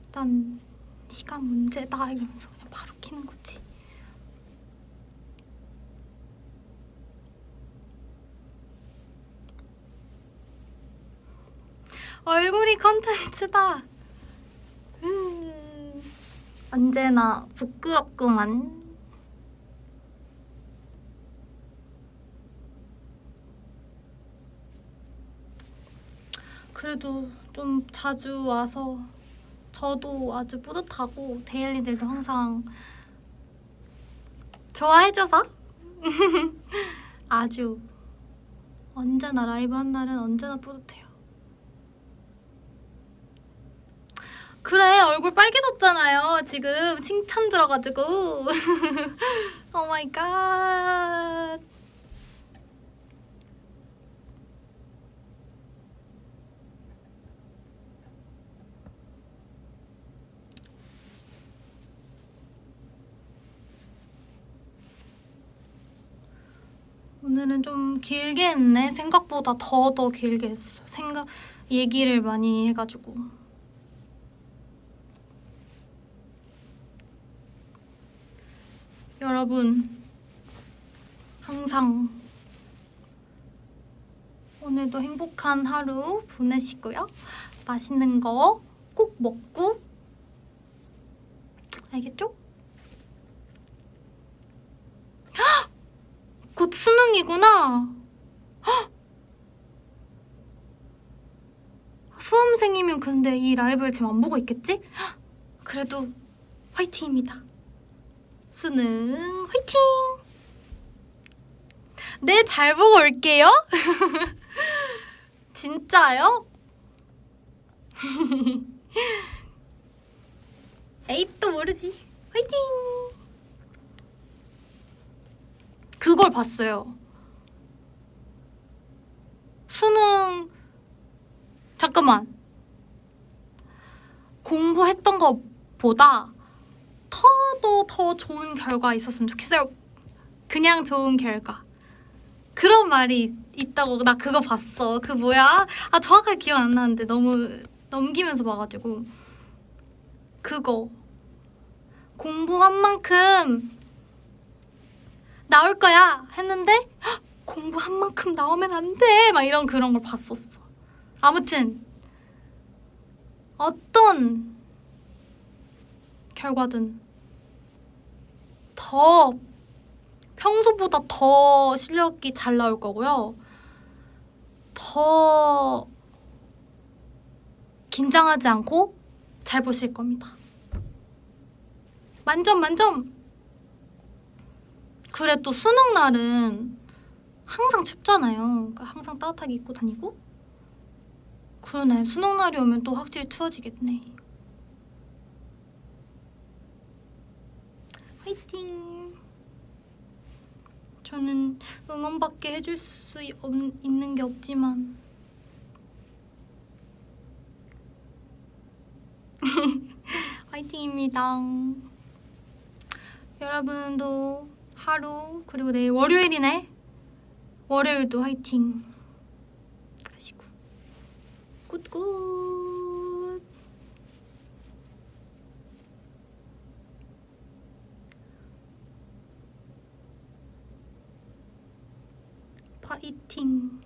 일단 시간 문제다 이러면서 그냥 바로 키는 거지. 얼굴이 컨텐츠다. 언제나 부끄럽구만. 그래도 좀 자주 와서 저도 아주 뿌듯하고 데일리들도 항상 좋아해줘서 아주 언제나 라이브 한 날은 언제나 뿌듯해요. 그래, 얼굴 빨개졌잖아요. 지금 칭찬 들어가지고. 오 마이 갓. 오늘은 좀 길게 했네. 생각보다 더 길게 했어. 얘기를 많이 해가지고. 여러분, 항상 오늘도 행복한 하루 보내시고요. 맛있는 거 꼭 먹고, 알겠죠? 헉! 곧 수능이구나. 헉! 수험생이면 근데 이 라이브를 지금 안 보고 있겠지? 헉! 그래도 화이팅입니다. 수능 화이팅! 네, 잘 보고 올게요. 진짜요? 에이, 또 모르지. 화이팅! 그걸 봤어요. 수능 잠깐만. 공부했던 것보다 더 좋은 결과 있었으면 좋겠어요. 그냥 좋은 결과. 그런 말이 있다고. 나 그거 봤어. 그 뭐야? 아, 정확하게 기억 안 나는데 너무 넘기면서 봐가지고. 그거. 공부한 만큼 나올 거야 했는데 헉, 공부한 만큼 나오면 안 돼. 막 이런 그런 걸 봤었어. 아무튼 어떤 결과든 평소보다 더 실력이 잘 나올 거고요. 더 긴장하지 않고 잘 보실 겁니다. 만점 만점! 그래, 또 수능 날은 항상 춥잖아요. 그러니까 항상 따뜻하게 입고 다니고. 그러네, 수능 날이 오면 또 확실히 추워지겠네. 화이팅! 저는 응원밖에 해줄 수 있는 게 없지만 화이팅입니다. 여러분도 하루, 그리고 내일 월요일이네. 월요일도 화이팅 하시고 굿굿. 파이팅.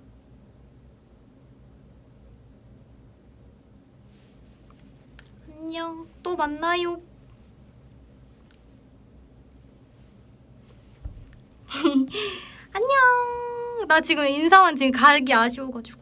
안녕. 또 만나요. 안녕. 나 지금 인사만 지금 가기 아쉬워가지고.